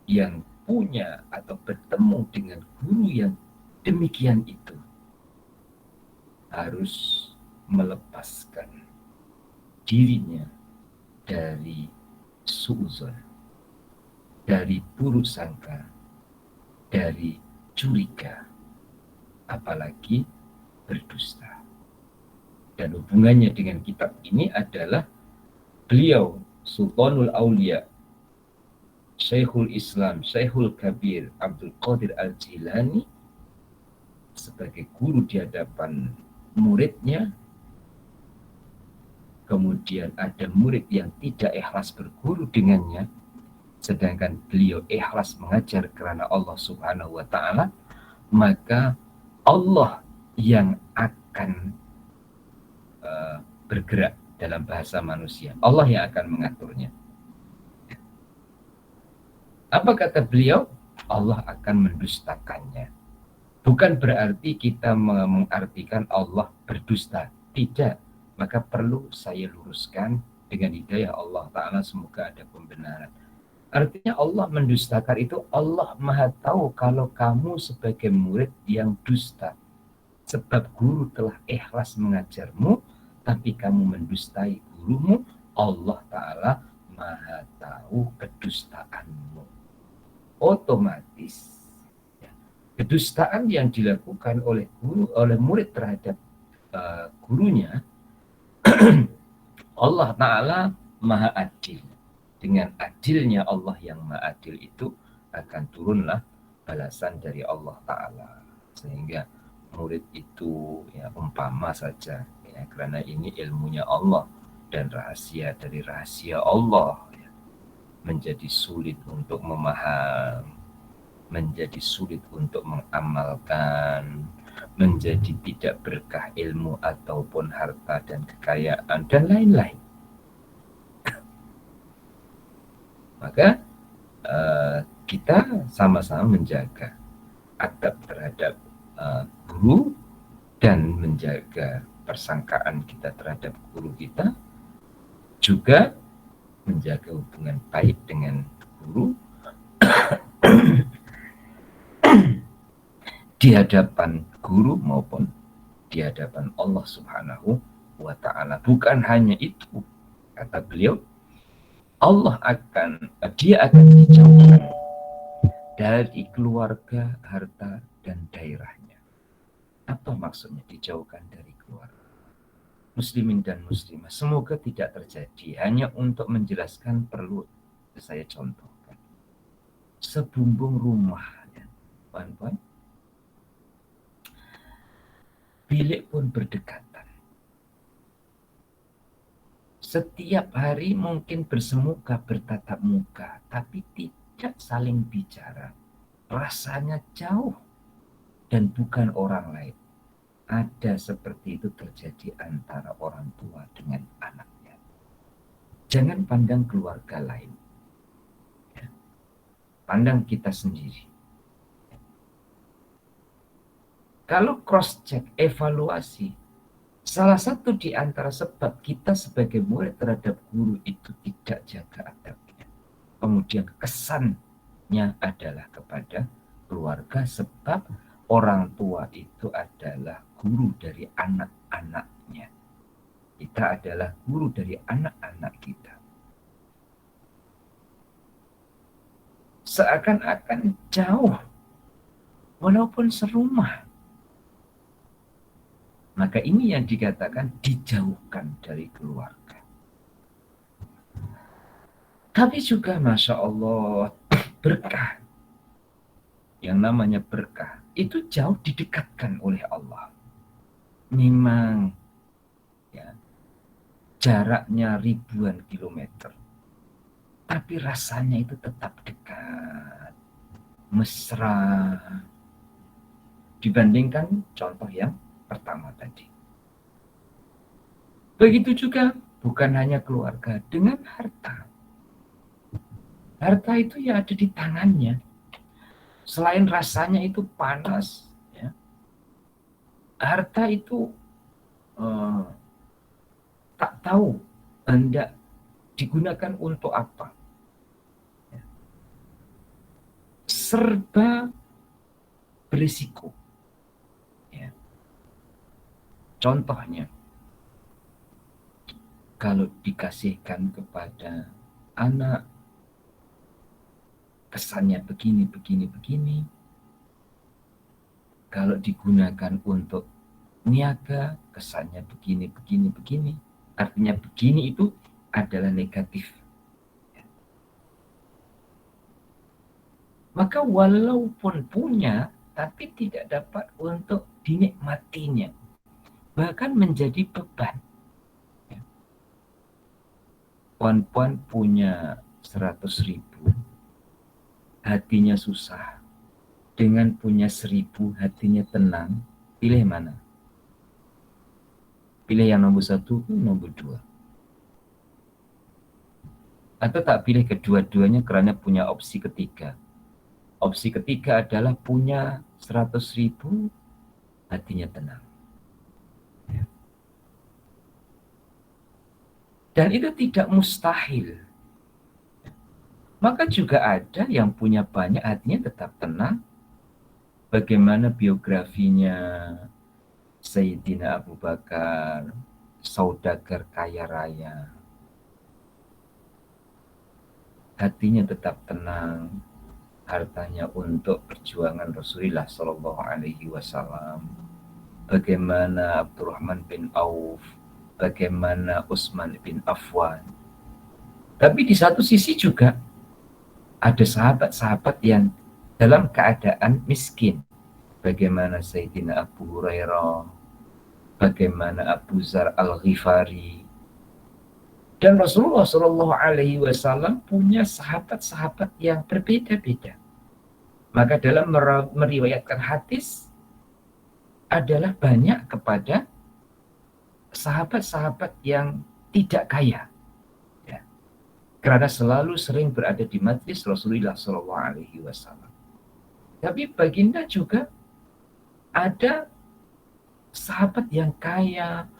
yang punya atau bertemu dengan guru yang demikian itu harus melepaskan dirinya dari suuzon, dari buruk sangka, dari curiga, apalagi berdusta. Dan hubungannya dengan kitab ini adalah beliau Sultanul Aulia, Syekhul Islam, Syekhul Kabir Abdul Qadir Al-Jilani sebagai guru di hadapan muridnya. Kemudian ada murid yang tidak ikhlas berguru dengannya, sedangkan beliau ikhlas mengajar karena Allah Subhanahu wa Ta'ala, maka Allah yang akan bergerak dalam bahasa manusia. Allah yang akan mengaturnya. Apa kata beliau? Allah akan mendustakannya. Bukan berarti kita mengartikan Allah berdusta. Tidak. Maka perlu saya luruskan dengan hidayah Allah Ta'ala, semoga ada pembenaran. Artinya Allah mendustakan itu, Allah Maha tahu kalau kamu sebagai murid yang dusta. Sebab guru telah ikhlas mengajarmu, tapi kamu mendustai gurumu, Allah Ta'ala Maha tahu kedustaanmu. Otomatis kedustaan yang dilakukan oleh guru, oleh murid terhadap gurunya, Allah Ta'ala Maha Adil. Dengan adilnya Allah yang Maha Adil itu akan turunlah balasan dari Allah Ta'ala. Sehingga murid itu ya umpama saja ya, karena ini ilmunya Allah dan rahasia dari rahasia Allah ya, menjadi sulit untuk memaham, menjadi sulit untuk mengamalkan, menjadi tidak berkah ilmu ataupun harta dan kekayaan dan lain-lain. Maka kita sama-sama menjaga adab terhadap guru dan menjaga persangkaan kita terhadap guru kita, juga menjaga hubungan baik dengan guru di hadapan guru maupun di hadapan Allah Subhanahu wa Ta'ala. Bukan hanya itu, kata beliau, dia akan dijauhkan dari keluarga, harta, dan daerahnya. Apa maksudnya dijauhkan dari keluarga? Muslimin dan muslimah, semoga tidak terjadi. Hanya untuk menjelaskan perlu saya contohkan. Sebumbung rumah, ya, puan-puan, bilik pun berdekatan. Setiap hari mungkin bersemuka, bertatap muka, tapi tidak saling bicara. Rasanya jauh dan bukan orang lain. Ada seperti itu terjadi antara orang tua dengan anaknya. Jangan pandang keluarga lain. Ya. Pandang kita sendiri. Kalau cross-check, evaluasi, salah satu di antara sebab kita sebagai murid terhadap guru itu tidak jaga adabnya. Kemudian kesannya adalah kepada keluarga, sebab orang tua itu adalah guru dari anak-anaknya. Kita adalah guru dari anak-anak kita. seakan-akan jauh walaupun serumah. Maka ini yang dikatakan dijauhkan dari keluarga. Tapi juga Masya Allah, berkah. Yang namanya berkah itu jauh didekatkan oleh Allah. Memang ya, jaraknya ribuan kilometer, tapi rasanya itu tetap dekat, mesra, dibandingkan contoh yang pertama tadi. Begitu juga bukan hanya keluarga, dengan harta. Harta itu ya ada di tangannya. Selain rasanya itu panas, ya, harta itu tak tahu hendak digunakan untuk apa. Serba berisiko. Ya. Contohnya, kalau dikasihkan kepada anak, kesannya begini, begini, begini. Kalau digunakan untuk niaga, kesannya begini, begini, begini. Artinya begini itu adalah negatif. Maka walaupun punya, tapi tidak dapat untuk dinikmatinya. Bahkan menjadi beban. Puan-puan punya 100.000, hatinya susah. Dengan punya 1.000, hatinya tenang. Pilih mana? Pilih yang nomor 1, nomor 2. Atau tak pilih kedua-duanya karena punya opsi ketiga. Opsi ketiga adalah punya 100.000, hatinya tenang. Dan itu tidak mustahil. Maka juga ada yang punya banyak, hatinya tetap tenang. Bagaimana biografinya Sayyidina Abu Bakar, saudagar kaya raya. Hatinya tetap tenang, hartanya untuk perjuangan Rasulullah Shallallahu Alaihi Wasallam. Bagaimana Abdurrahman bin Auf, bagaimana Utsman bin Affan. Tapi di satu sisi juga ada sahabat-sahabat yang dalam keadaan miskin. Bagaimana Sayyidina Abu Hurairah, bagaimana Abu Zar Al-Ghifari. Dan Rasulullah Shallallahu Alaihi Wasallam punya sahabat-sahabat yang berbeda-beda. Maka dalam meriwayatkan hadis adalah banyak kepada sahabat-sahabat yang tidak kaya, ya, karena selalu sering berada di majlis Rasulullah Shallallahu Alaihi Wasallam. Tapi baginda juga ada sahabat yang kaya,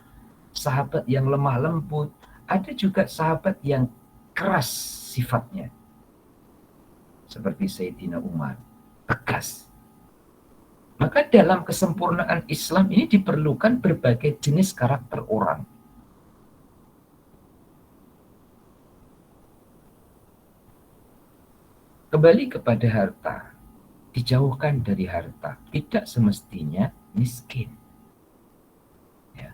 sahabat yang lemah lembut, ada juga sahabat yang keras sifatnya, seperti Sayyidina Umar, tegas. Maka dalam kesempurnaan Islam ini diperlukan berbagai jenis karakter orang. Kembali kepada harta, dijauhkan dari harta, tidak semestinya miskin. Ya.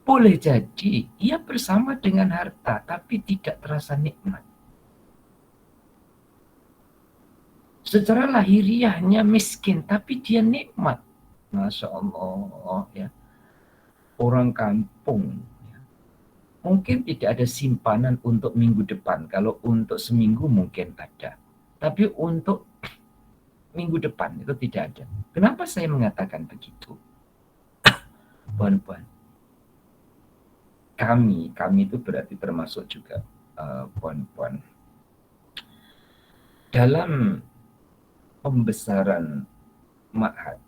Boleh jadi ia bersama dengan harta, tapi tidak terasa nikmat. Secara lahiriahnya miskin, tapi dia nikmat. Masya Allah, ya. Orang kampung, ya. Mungkin tidak ada simpanan untuk minggu depan. Kalau untuk seminggu mungkin ada. Tapi untuk minggu depan itu tidak ada. Kenapa saya mengatakan begitu? Puan-puan, kami itu berarti termasuk juga puan-puan. Dalam pembesaran ma'had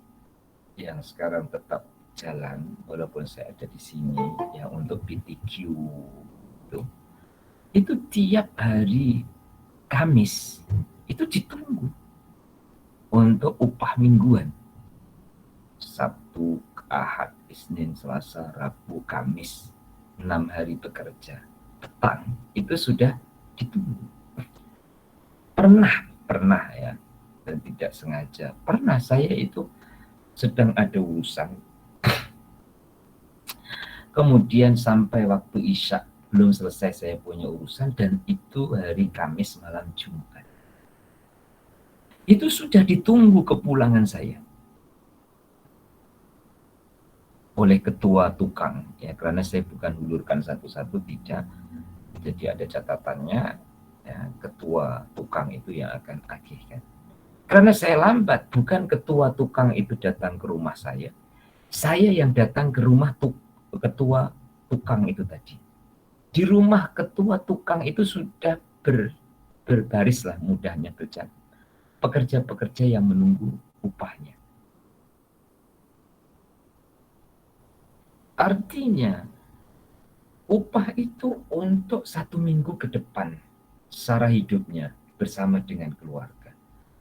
yang sekarang tetap jalan walaupun saya ada di sini ya untuk PTQ itu tiap hari Kamis itu ditunggu untuk upah mingguan. Sabtu, Ahad, Isnin, Selasa, Rabu, Kamis, 6 hari bekerja. Petang itu sudah ditunggu. pernah ya, dan tidak sengaja. Pernah saya itu sedang ada urusan, kemudian sampai waktu Isya belum selesai saya punya urusan, dan itu hari Kamis malam Jumat. Itu sudah ditunggu kepulangan saya oleh ketua tukang, ya, karena saya bukan hulurkan satu-satu, tidak. Jadi ada catatannya, ya, ketua tukang itu yang akan agihkan. Karena saya lambat, bukan ketua tukang itu datang ke rumah saya yang datang ke rumah ketua tukang itu tadi. Di rumah ketua tukang itu sudah berbarislah, mudahnya berjalan pekerja-pekerja yang menunggu upahnya. Artinya upah itu untuk 1 minggu ke depan secara hidupnya bersama dengan keluarga.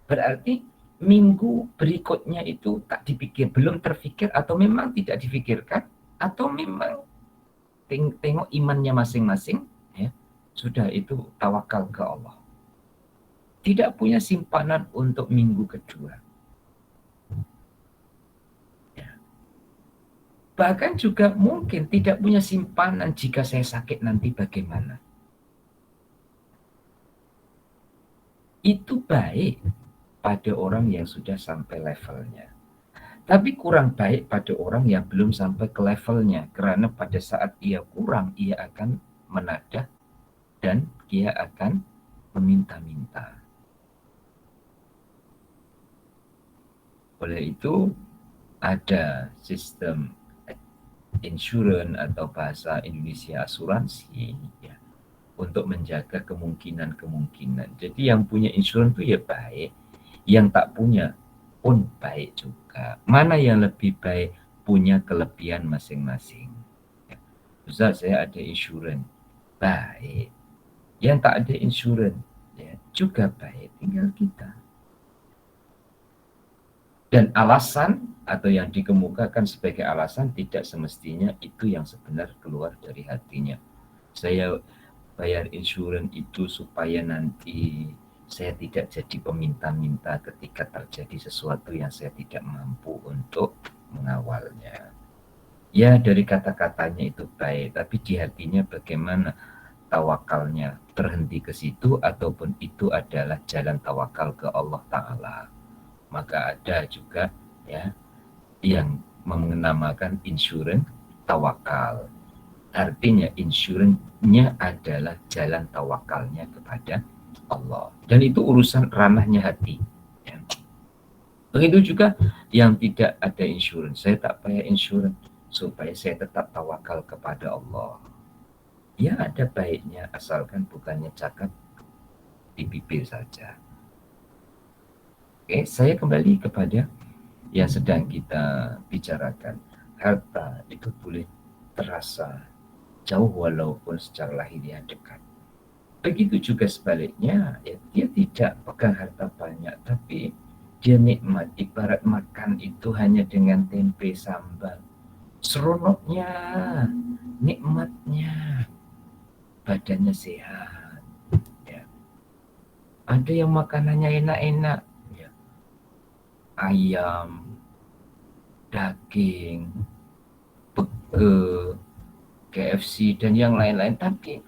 Berarti minggu berikutnya itu tak dipikir, belum terfikir, atau memang tidak difikirkan, atau memang tengok imannya masing-masing, ya, sudah itu tawakal ke Allah. Tidak punya simpanan untuk minggu kedua. Ya. Bahkan juga mungkin tidak punya simpanan jika saya sakit nanti bagaimana. Itu baik pada orang yang sudah sampai levelnya. Tapi kurang baik pada orang yang belum sampai ke levelnya. Karena pada saat ia kurang, ia akan menadah dan ia akan meminta-minta. Oleh itu, ada sistem insurance atau bahasa Indonesia asuransi, ya, untuk menjaga kemungkinan-kemungkinan. Jadi yang punya insurance itu ya baik, yang tak punya pun baik juga. Mana yang lebih baik? Punya kelebihan masing-masing. Ustaz, saya ada insurance, baik. Yang tak ada insurance, ya, juga baik. Tinggal kita. Dan alasan atau yang dikemukakan sebagai alasan tidak semestinya itu yang sebenar keluar dari hatinya. Saya bayar insurans itu supaya nanti saya tidak jadi peminta-minta ketika terjadi sesuatu yang saya tidak mampu untuk mengawalnya. Ya, dari kata-katanya itu baik, tapi di hatinya bagaimana tawakalnya, terhenti ke situ ataupun itu adalah jalan tawakal ke Allah Ta'ala. Maka ada juga, ya, yang menamakan insurans tawakal. Artinya insurans-nya adalah jalan tawakalnya kepada Allah. Dan itu urusan ranahnya hati. Ya. Begitu juga yang tidak ada insurans. Saya tak payah insurans supaya saya tetap tawakal kepada Allah. Ya, ada baiknya asalkan bukannya cakap di bibir saja. Oke, saya kembali kepada yang sedang kita bicarakan. Harta itu boleh terasa jauh walaupun secara lahiriah dekat. Begitu juga sebaliknya, ya, dia tidak pegang harta banyak, tapi dia nikmat. Ibarat makan itu hanya dengan tempe sambal. Seronoknya, nikmatnya, badannya sehat. Ya. Ada yang makanannya enak-enak, ya, ayam, daging, burger, KFC, dan yang lain-lain, tapi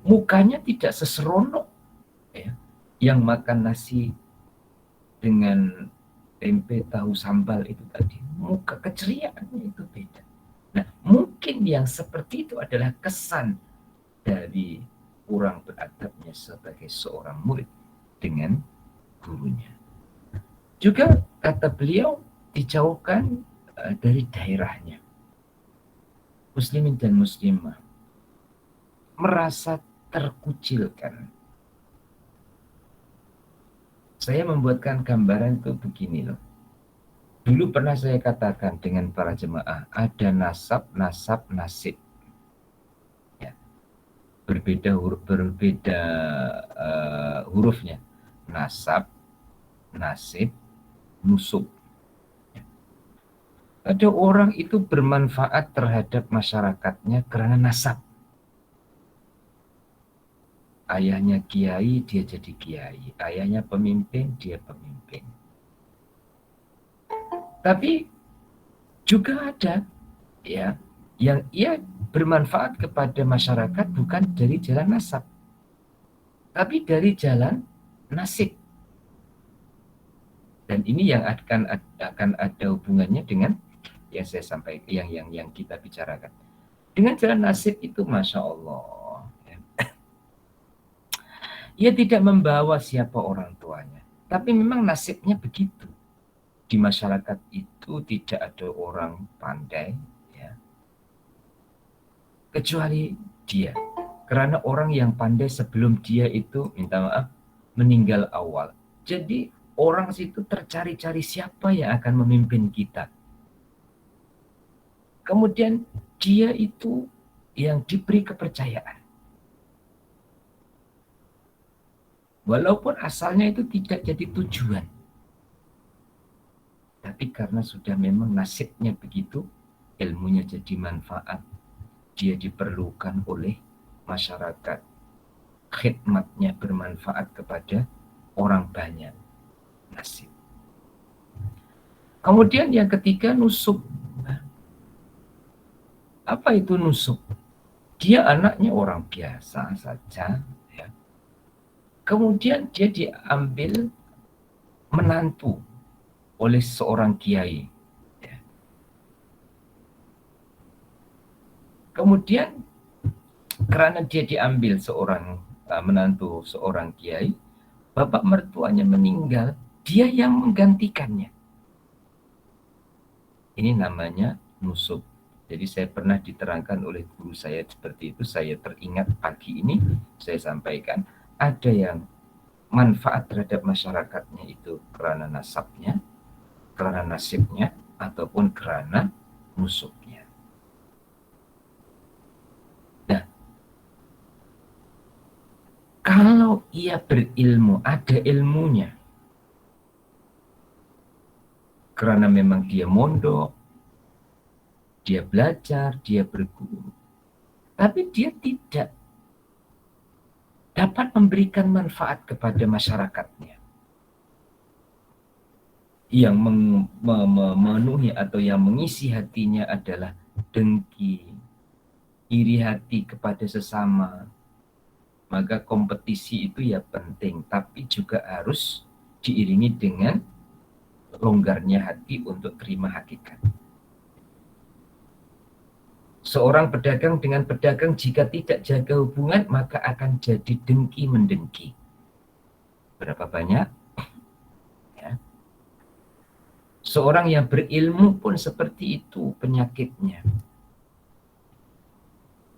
mukanya tidak seseronok, ya, yang makan nasi dengan tempe tahu sambal itu tadi. Muka keceriaannya itu beda. Nah, mungkin yang seperti itu adalah kesan dari kurang beradabnya sebagai seorang murid dengan gurunya. Juga kata beliau dijauhkan dari daerahnya. Muslimin dan muslimah merasa terkucilkan. Saya membuatkan gambaran itu begini loh. Dulu pernah saya katakan dengan para jemaah, ada nasab, nasib. Ya. Berbeda hurufnya. Nasab, nasib, nusub. Ya. Ada orang itu bermanfaat terhadap masyarakatnya karena nasab. Ayahnya kiai, dia jadi kiai. Ayahnya pemimpin, dia pemimpin. Tapi juga ada ya yang ia bermanfaat kepada masyarakat bukan dari jalan nasab, tapi dari jalan nasib. Dan ini yang akan ada hubungannya dengan yang saya sampaikan, yang kita bicarakan. Dengan jalan nasib itu, masya Allah, ia tidak membawa siapa orang tuanya, tapi memang nasibnya begitu. Di masyarakat itu tidak ada orang pandai, ya, kecuali dia. Karena orang yang pandai sebelum dia itu, minta maaf, meninggal awal. Jadi orang situ tercari-cari siapa yang akan memimpin kita. Kemudian dia itu yang diberi kepercayaan. Walaupun asalnya itu tidak jadi tujuan. Tapi karena sudah memang nasibnya begitu, ilmunya jadi manfaat. Dia diperlukan oleh masyarakat. Khidmatnya bermanfaat kepada orang banyak. Nasib. Kemudian yang ketiga, nusuk. Apa itu nusuk? Dia anaknya orang biasa saja. Ya. Kemudian dia diambil menantu oleh seorang kiai. Ya. Kemudian karena dia diambil menantu seorang kiai, bapak mertuanya meninggal, dia yang menggantikannya. Ini namanya nusuk. Jadi saya pernah diterangkan oleh guru saya seperti itu, saya teringat pagi ini, saya sampaikan, ada yang manfaat terhadap masyarakatnya itu karena nasabnya, karena nasibnya, ataupun karena nusuknya. Nah, kalau ia berilmu, ada ilmunya, karena memang dia mondok, dia belajar, dia berguru, tapi dia tidak dapat memberikan manfaat kepada masyarakatnya. Yang memenuhi atau yang mengisi hatinya adalah dengki, iri hati kepada sesama. Maka kompetisi itu ya penting, tapi juga harus diiringi dengan longgarnya hati untuk terima hakikat. Seorang pedagang dengan pedagang jika tidak jaga hubungan, maka akan jadi dengki mendengki. Berapa banyak? Ya. Seorang yang berilmu pun seperti itu penyakitnya.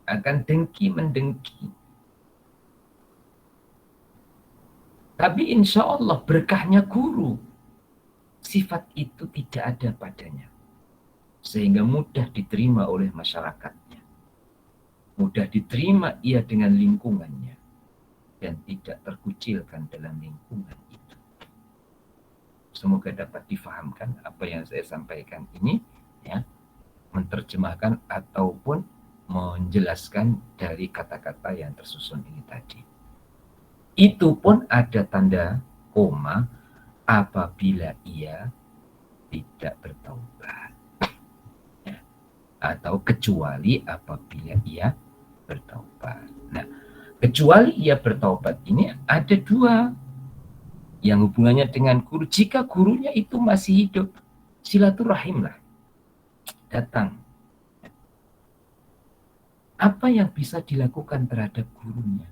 Akan dengki mendengki. Tapi insya Allah berkahnya guru, sifat itu tidak ada padanya. Sehingga mudah diterima oleh masyarakatnya. Mudah diterima ia dengan lingkungannya. Dan tidak terkucilkan dalam lingkungan itu. Semoga dapat difahamkan apa yang saya sampaikan ini, ya, menerjemahkan ataupun menjelaskan dari kata-kata yang tersusun ini tadi. Itu pun ada tanda koma apabila ia tidak bertaubat. Atau kecuali apabila ia bertaubat. Nah, kecuali ia bertaubat ini ada dua yang hubungannya dengan guru. Jika gurunya itu masih hidup, silaturahimlah, datang. Apa yang bisa dilakukan terhadap gurunya?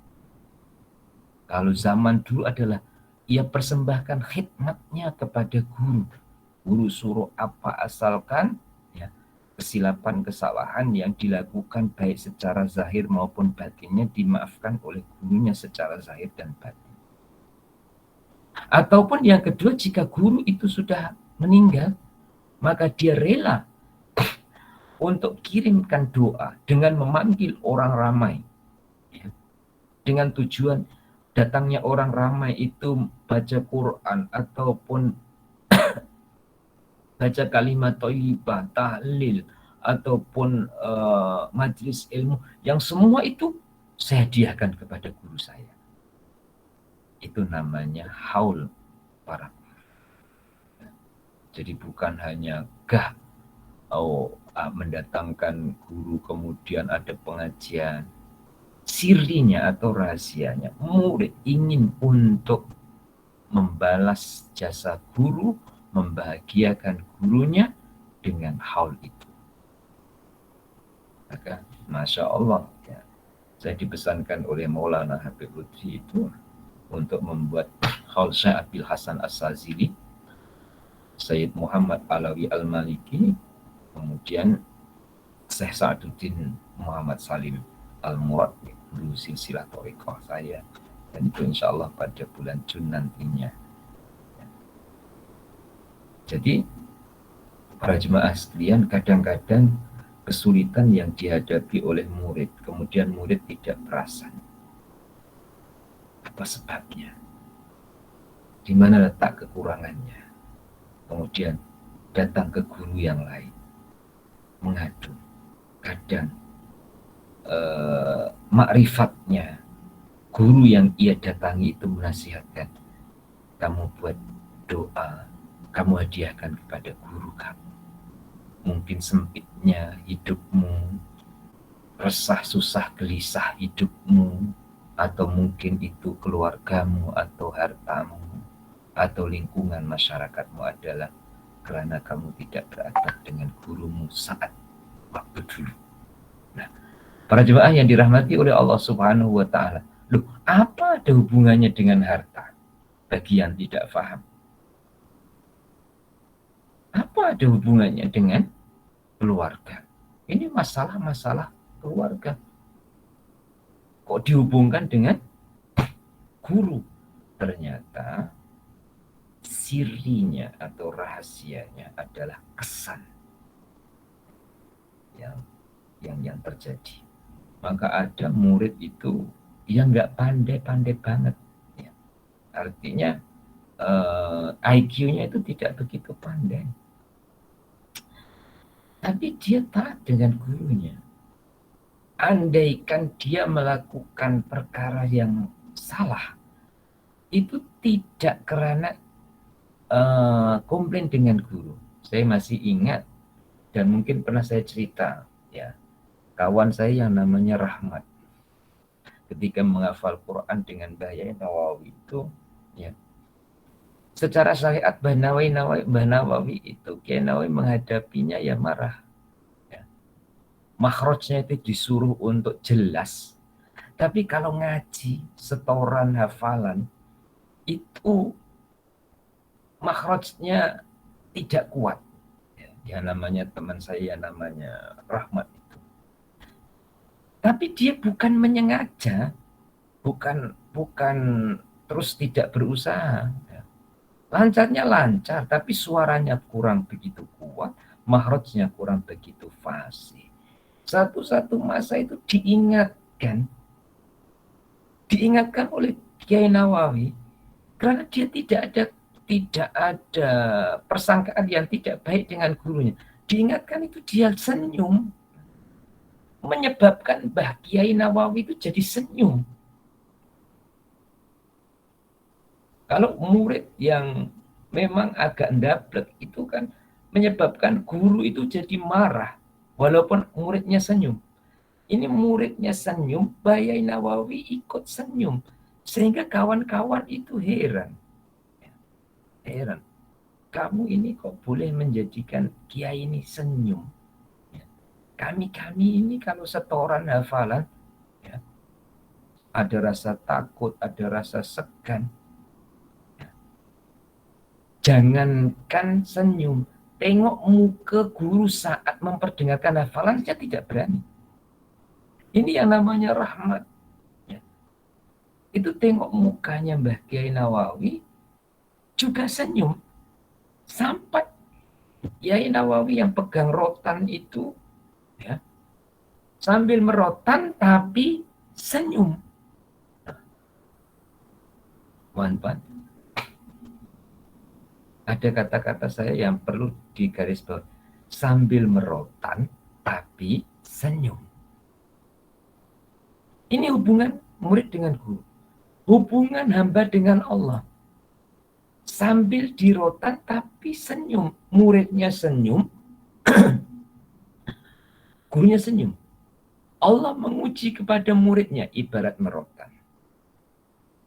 Kalau zaman dulu adalah ia persembahkan khidmatnya kepada guru. Guru suruh apa asalkan ya, kesilapan kesalahan yang dilakukan baik secara zahir maupun batinnya dimaafkan oleh gurunya secara zahir dan batin. Ataupun yang kedua, jika guru itu sudah meninggal, maka dia rela untuk kirimkan doa dengan memanggil orang ramai, ya, dengan tujuan datangnya orang ramai itu baca Quran ataupun baca kalimat thayyibah, tahlil, ataupun majlis ilmu, yang semua itu saya hadiahkan kepada guru saya. Itu namanya haul para. Jadi bukan hanya mendatangkan guru kemudian ada pengajian. Sirinya atau rahasianya, murid ingin untuk membalas jasa guru, membahagiakan gurunya dengan haul itu. Maka Masya Allah, ya, saya dipesankan oleh Maulana Habib Lutfi itu untuk membuat haul Syekh Abil Hasan As-Sazili, Sayyid Muhammad Alawi Al-Maliki, kemudian Syekh Sa'aduddin Muhammad Salim Al-Murad, guru silsilah thariqah saya, dan itu insya Allah pada bulan Jun nantinya. Jadi para jemaah sekalian, kadang-kadang kesulitan yang dihadapi oleh murid, kemudian murid tidak perasan. Apa sebabnya? Di mana letak kekurangannya? Kemudian datang ke guru yang lain, mengadu. Kadang makrifatnya guru yang ia datangi itu menasihatkan, kamu buat doa, kamu hadiahkan kepada guru kamu. Mungkin sempitnya hidupmu, resah, susah, gelisah hidupmu, atau mungkin itu keluargamu, atau hartamu, atau lingkungan masyarakatmu adalah karena kamu tidak beradab dengan gurumu saat waktu dulu. Nah, para jemaah yang dirahmati oleh Allah Subhanahu wa Ta'ala, loh, apa ada hubungannya dengan harta? Bagi yang tidak paham, apa ada hubungannya dengan keluarga? Ini masalah-masalah keluarga. Kok dihubungkan dengan guru? Ternyata sirinya atau rahasianya adalah kesan yang terjadi. Maka ada murid itu yang nggak pandai-pandai banget, ya. Artinya IQ-nya itu tidak begitu pandai, tapi dia taat dengan gurunya. Andaikan dia melakukan perkara yang salah, itu tidak karena komplain dengan guru. Saya masih ingat dan mungkin pernah saya cerita, ya, kawan saya yang namanya Rahmat, ketika menghafal Quran dengan Bahya Nawawi itu, ya, secara syariat Mbah Nawawi itu, Kiai Nawawi menghadapinya ya marah, ya. Makhrajnya itu disuruh untuk jelas, tapi kalau ngaji setoran hafalan itu makhrajnya tidak kuat, ya. Ya namanya teman saya namanya Rahmat itu, tapi dia bukan menyengaja, bukan terus tidak berusaha, ya. Lancarnya lancar, tapi suaranya kurang begitu kuat, makhrajnya kurang begitu fasih. Satu-satu masa itu diingatkan oleh Kiai Nawawi, karena dia tidak ada persangkaan yang tidak baik dengan gurunya. Diingatkan itu dia senyum, menyebabkan Mbah Kiai Nawawi itu jadi senyum. Kalau murid yang memang agak ndablek itu kan menyebabkan guru itu jadi marah, walaupun muridnya senyum. Ini muridnya senyum, Kiai Nawawi ikut senyum, sehingga kawan-kawan itu heran. Heran, kamu ini kok boleh menjadikan kiai ini senyum? Kami ini kalau setoran hafalan, ya, ada rasa takut, ada rasa segan. Jangankan senyum, tengok muka guru saat memperdengarkan hafalan saja tidak berani. Ini yang namanya Rahmat, ya. Itu tengok mukanya Mbah Kiai Nawawi juga senyum. Sampai Kiai Nawawi yang pegang rotan itu, ya, sambil merotan tapi senyum. Wan-wan, ada kata-kata saya yang perlu digarisbawahi. Sambil merotan tapi senyum. Ini hubungan murid dengan guru. hubungan hamba dengan Allah. Sambil dirotan tapi senyum. Muridnya senyum, gurunya senyum. Allah menguji kepada muridnya ibarat merotan.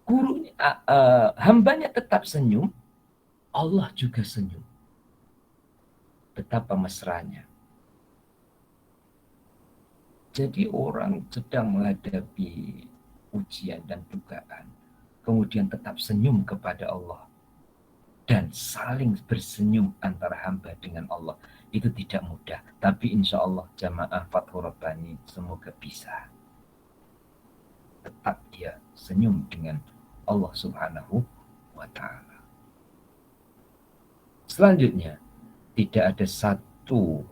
Gurunya, hambanya tetap senyum, Allah juga senyum. Betapa mesranya. Jadi orang sedang menghadapi ujian dan dugaan, kemudian tetap senyum kepada Allah dan saling bersenyum antara hamba dengan Allah, itu tidak mudah. Tapi insya Allah jamaah Fathur Rabbani semoga bisa. Tetap dia senyum dengan Allah Subhanahu wa Ta'ala. Selanjutnya, tidak ada satu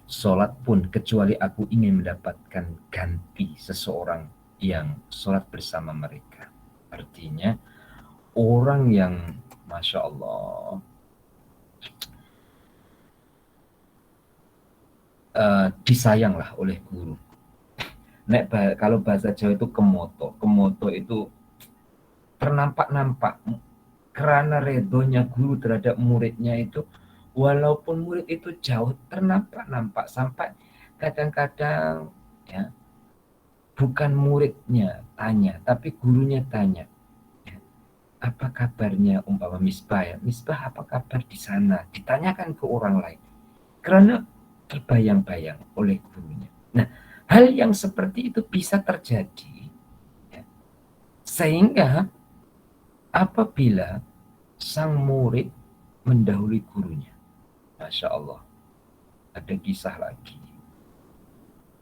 sholat pun kecuali aku ingin mendapatkan ganti seseorang yang sholat bersama mereka. Artinya orang yang Masya Allah disayanglah oleh guru. Kalau bahasa Jawa itu kemoto. Kemoto itu ternampak-nampak karena redonya guru terhadap muridnya itu, walaupun murid itu jauh, ternampak-nampak sampai kadang-kadang ya bukan muridnya tanya, tapi gurunya tanya, apa kabarnya umpama Misbah ya, Misbah apa kabar di sana? Ditanyakan ke orang lain karena terbayang-bayang oleh gurunya. Nah, hal yang seperti itu bisa terjadi ya, sehingga apabila sang murid mendahului gurunya, Masya Allah, ada kisah lagi.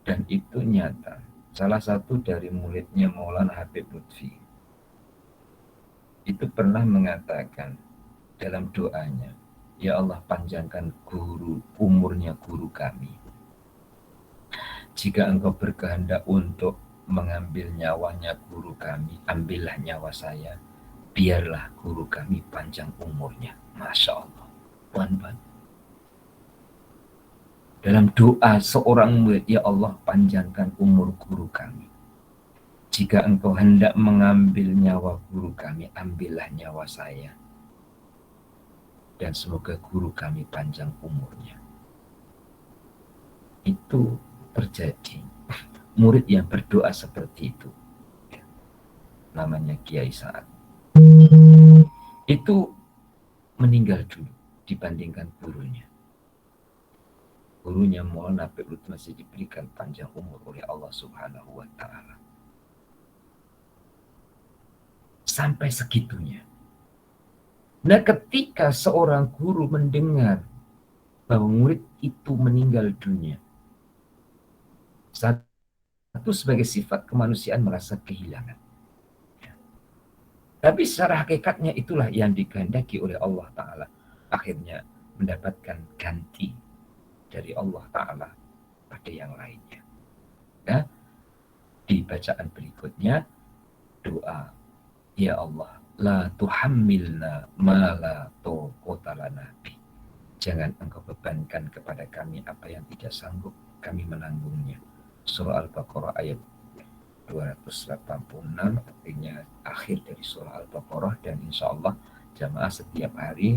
Dan itu nyata. Salah satu dari muridnya Maulana Habib Lutfi itu pernah mengatakan dalam doanya, ya Allah panjangkan umurnya guru kami. Jika engkau berkehendak untuk mengambil nyawanya guru kami, ambillah nyawa saya. Biarlah guru kami panjang umurnya. Masya Allah. Puan-puan. Dalam doa seorang murid, ya Allah panjangkan umur guru kami. Jika engkau hendak mengambil nyawa guru kami, ambillah nyawa saya. Dan semoga guru kami panjang umurnya. Itu terjadi. Murid yang berdoa seperti itu. Namanya Kiai Sa'ad. Itu meninggal dulu dibandingkan gurunya. Gurunya Maulana Habib Lutfi masih diberikan panjang umur oleh Allah Subhanahu wa Ta'ala. Sampai segitunya. Nah, ketika seorang guru mendengar bahwa murid itu meninggal dunia, satu sebagai sifat kemanusiaan merasa kehilangan. Tapi secara hakikatnya itulah yang dikehendaki oleh Allah Ta'ala. Akhirnya mendapatkan ganti dari Allah Ta'ala pada yang lainnya. Ya, di bacaan berikutnya doa, ya Allah, la tuhammilna ma la taqata lana bi. Jangan engkau bebankan kepada kami apa yang tidak sanggup kami menanggungnya. Surah Al-Baqarah ayat 286, artinya akhir dari surah Al-Baqarah, dan insya Allah jamaah setiap hari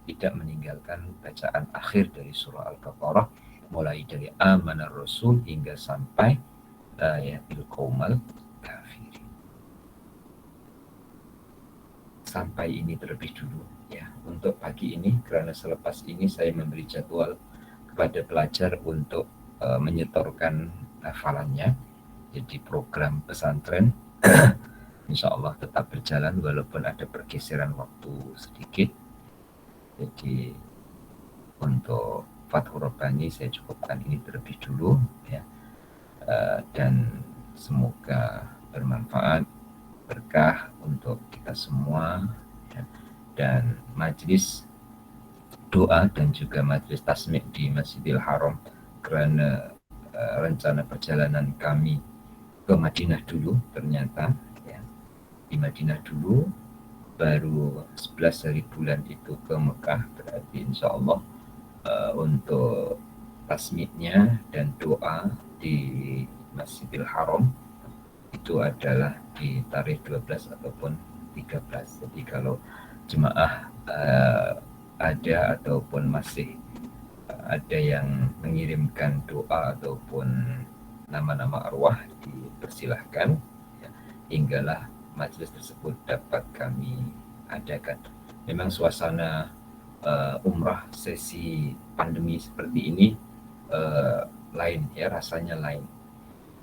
tidak meninggalkan bacaan akhir dari surah Al-Baqarah, mulai dari Amanar Rasul hingga sampai ayatil qaumal kafirin. Sampai ini terlebih dulu ya untuk pagi ini, karena selepas ini saya memberi jadwal kepada pelajar untuk menyetorkan hafalannya. Jadi program pesantren insya Allah tetap berjalan walaupun ada pergeseran waktu sedikit. Jadi untuk Fathur Rabbani saya cukupkan ini terlebih dulu ya, dan semoga bermanfaat, berkah untuk kita semua ya. Dan majelis doa dan juga majelis tasmik di Masjidil Haram, karena rencana perjalanan kami ke Madinah dulu, ternyata ya, di Madinah dulu, baru 11 hari bulan itu ke Mekah. Berarti insya Allah untuk tasmiknya dan doa di Masjidil Haram itu adalah di tarikh 12 ataupun 13. Jadi kalau jemaah ada ataupun masih ada yang mengirimkan doa ataupun nama-nama arwah, dipersilahkan ya, hinggalah majelis tersebut dapat kami adakan. Memang suasana umrah sesi pandemi seperti ini lain ya, rasanya lain,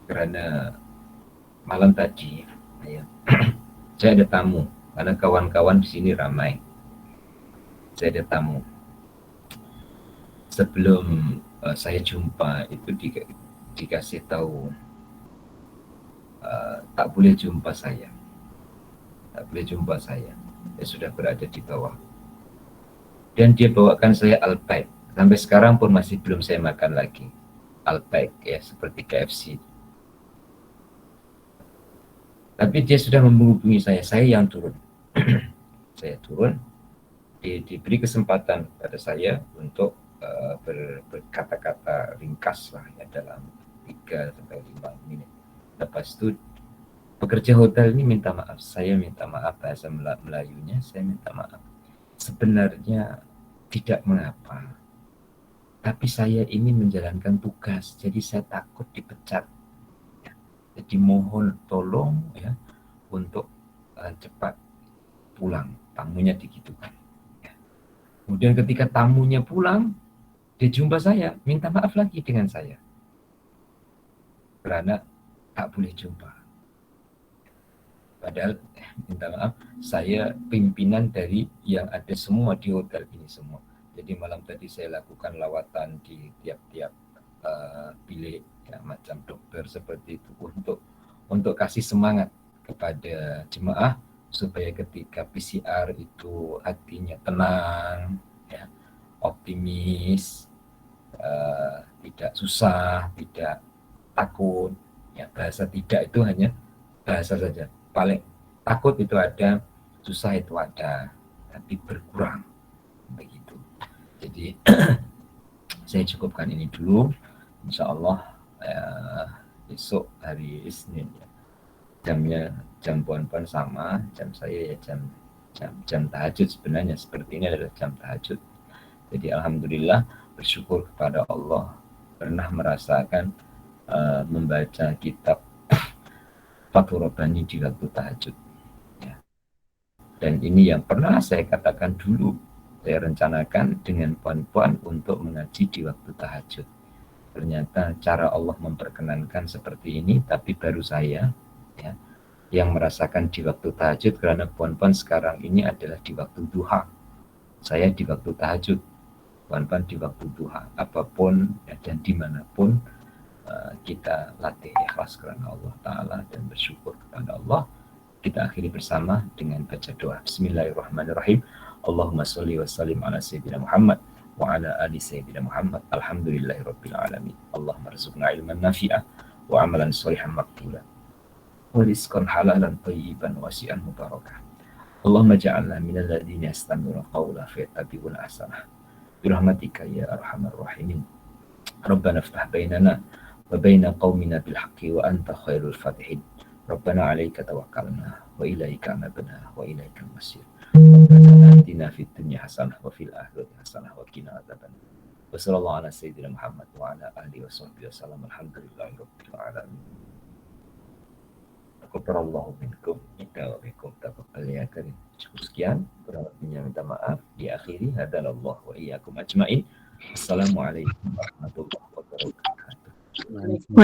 karena malam tadi ya, saya ada tamu karena kawan-kawan di sini ramai. Saya ada tamu. Sebelum saya jumpa itu dikasih tahu tak boleh jumpa saya, tak boleh jumpa saya. Saya sudah berada di bawah. Dan dia bawakan saya Alpaik. Sampai sekarang pun masih belum saya makan lagi. Alpaik ya, seperti KFC. Tapi dia sudah menghubungi saya yang turun. Saya turun, diberi kesempatan pada saya untuk berkata-kata ringkas lah ya, dalam 3-5 menit. Lepas itu pekerja hotel ini minta maaf, saya minta maaf, bahasa Melayunya saya minta maaf. Sebenarnya tidak mengapa, tapi saya ini menjalankan tugas, jadi saya takut dipecat. Jadi mohon tolong ya untuk cepat pulang, tamunya digitukan. Ya. Kemudian ketika tamunya pulang, dia jumpa saya, minta maaf lagi dengan saya, karena tak boleh jumpa. Padahal minta maaf, saya pimpinan dari yang ada semua di hotel ini semua. Jadi malam tadi saya lakukan lawatan di tiap-tiap bilik ya, macam dokter seperti itu, untuk kasih semangat kepada jemaah supaya ketika PCR itu hatinya tenang ya, optimis, tidak susah, tidak takut ya. Bahasa tidak itu hanya bahasa saja, paling takut itu ada, susah itu ada, tapi berkurang begitu. Jadi saya cukupkan ini dulu, insya Allah besok hari Isnin ya, jamnya jam puan-puan sama jam saya ya, jam tahajud. Sebenarnya seperti ini adalah jam tahajud. Jadi alhamdulillah, bersyukur kepada Allah pernah merasakan membaca kitab Fathur Rabbani di waktu tahajud ya. Dan ini yang pernah saya katakan dulu, saya rencanakan dengan puan-puan untuk mengaji di waktu tahajud. Ternyata cara Allah memperkenankan seperti ini, tapi baru saya ya yang merasakan di waktu tahajud, karena puan-puan sekarang ini adalah di waktu duha, saya di waktu tahajud, puan-puan di waktu duha. Apapun ya, dan dimanapun kita latih ikhlas karena Allah Ta'ala dan bersyukur kepada Allah. Kita akhiri bersama dengan baca doa. Bismillahirrahmanirrahim. Allahumma sholli wa sallim ala sayyidina Muhammad wa ala ali sayyidina Muhammad. Alhamdulillahirabbil alamin. Allahumma rzuqna ilman nafi'ah wa amalan sholihan maqbula wa rizqan halalan thayyiban wasi'an mubarakah. Allahumma ja'alna minal ladzina yastami'una qawla fayattabi'una ahsanah. Birahmatika ya arhamar rahimin. Rabbana iftah bainana wa baina qaumina bil haqqi wa anta khairul fatihin. Rabbana 'alaika tawakkalna wa ilaika anabna wa ilaikal masir. Rabbana atina fid dunya hasanah wa fil akhirati hasanah wa qina adzaban. Wa sallallahu ala sayyidina Muhammad wa ala alihi washabbihi wasallam. Alhamdulillahirabbil alamin. Taqabbalallahu minkum inna wa bikum taqabbal ya karim. Cukup sekian, kurang lebihnya minta maaf. Diakhiri hadallahu wa iyyakum ajmain. Assalamualaikum warahmatullahi wabarakatuh.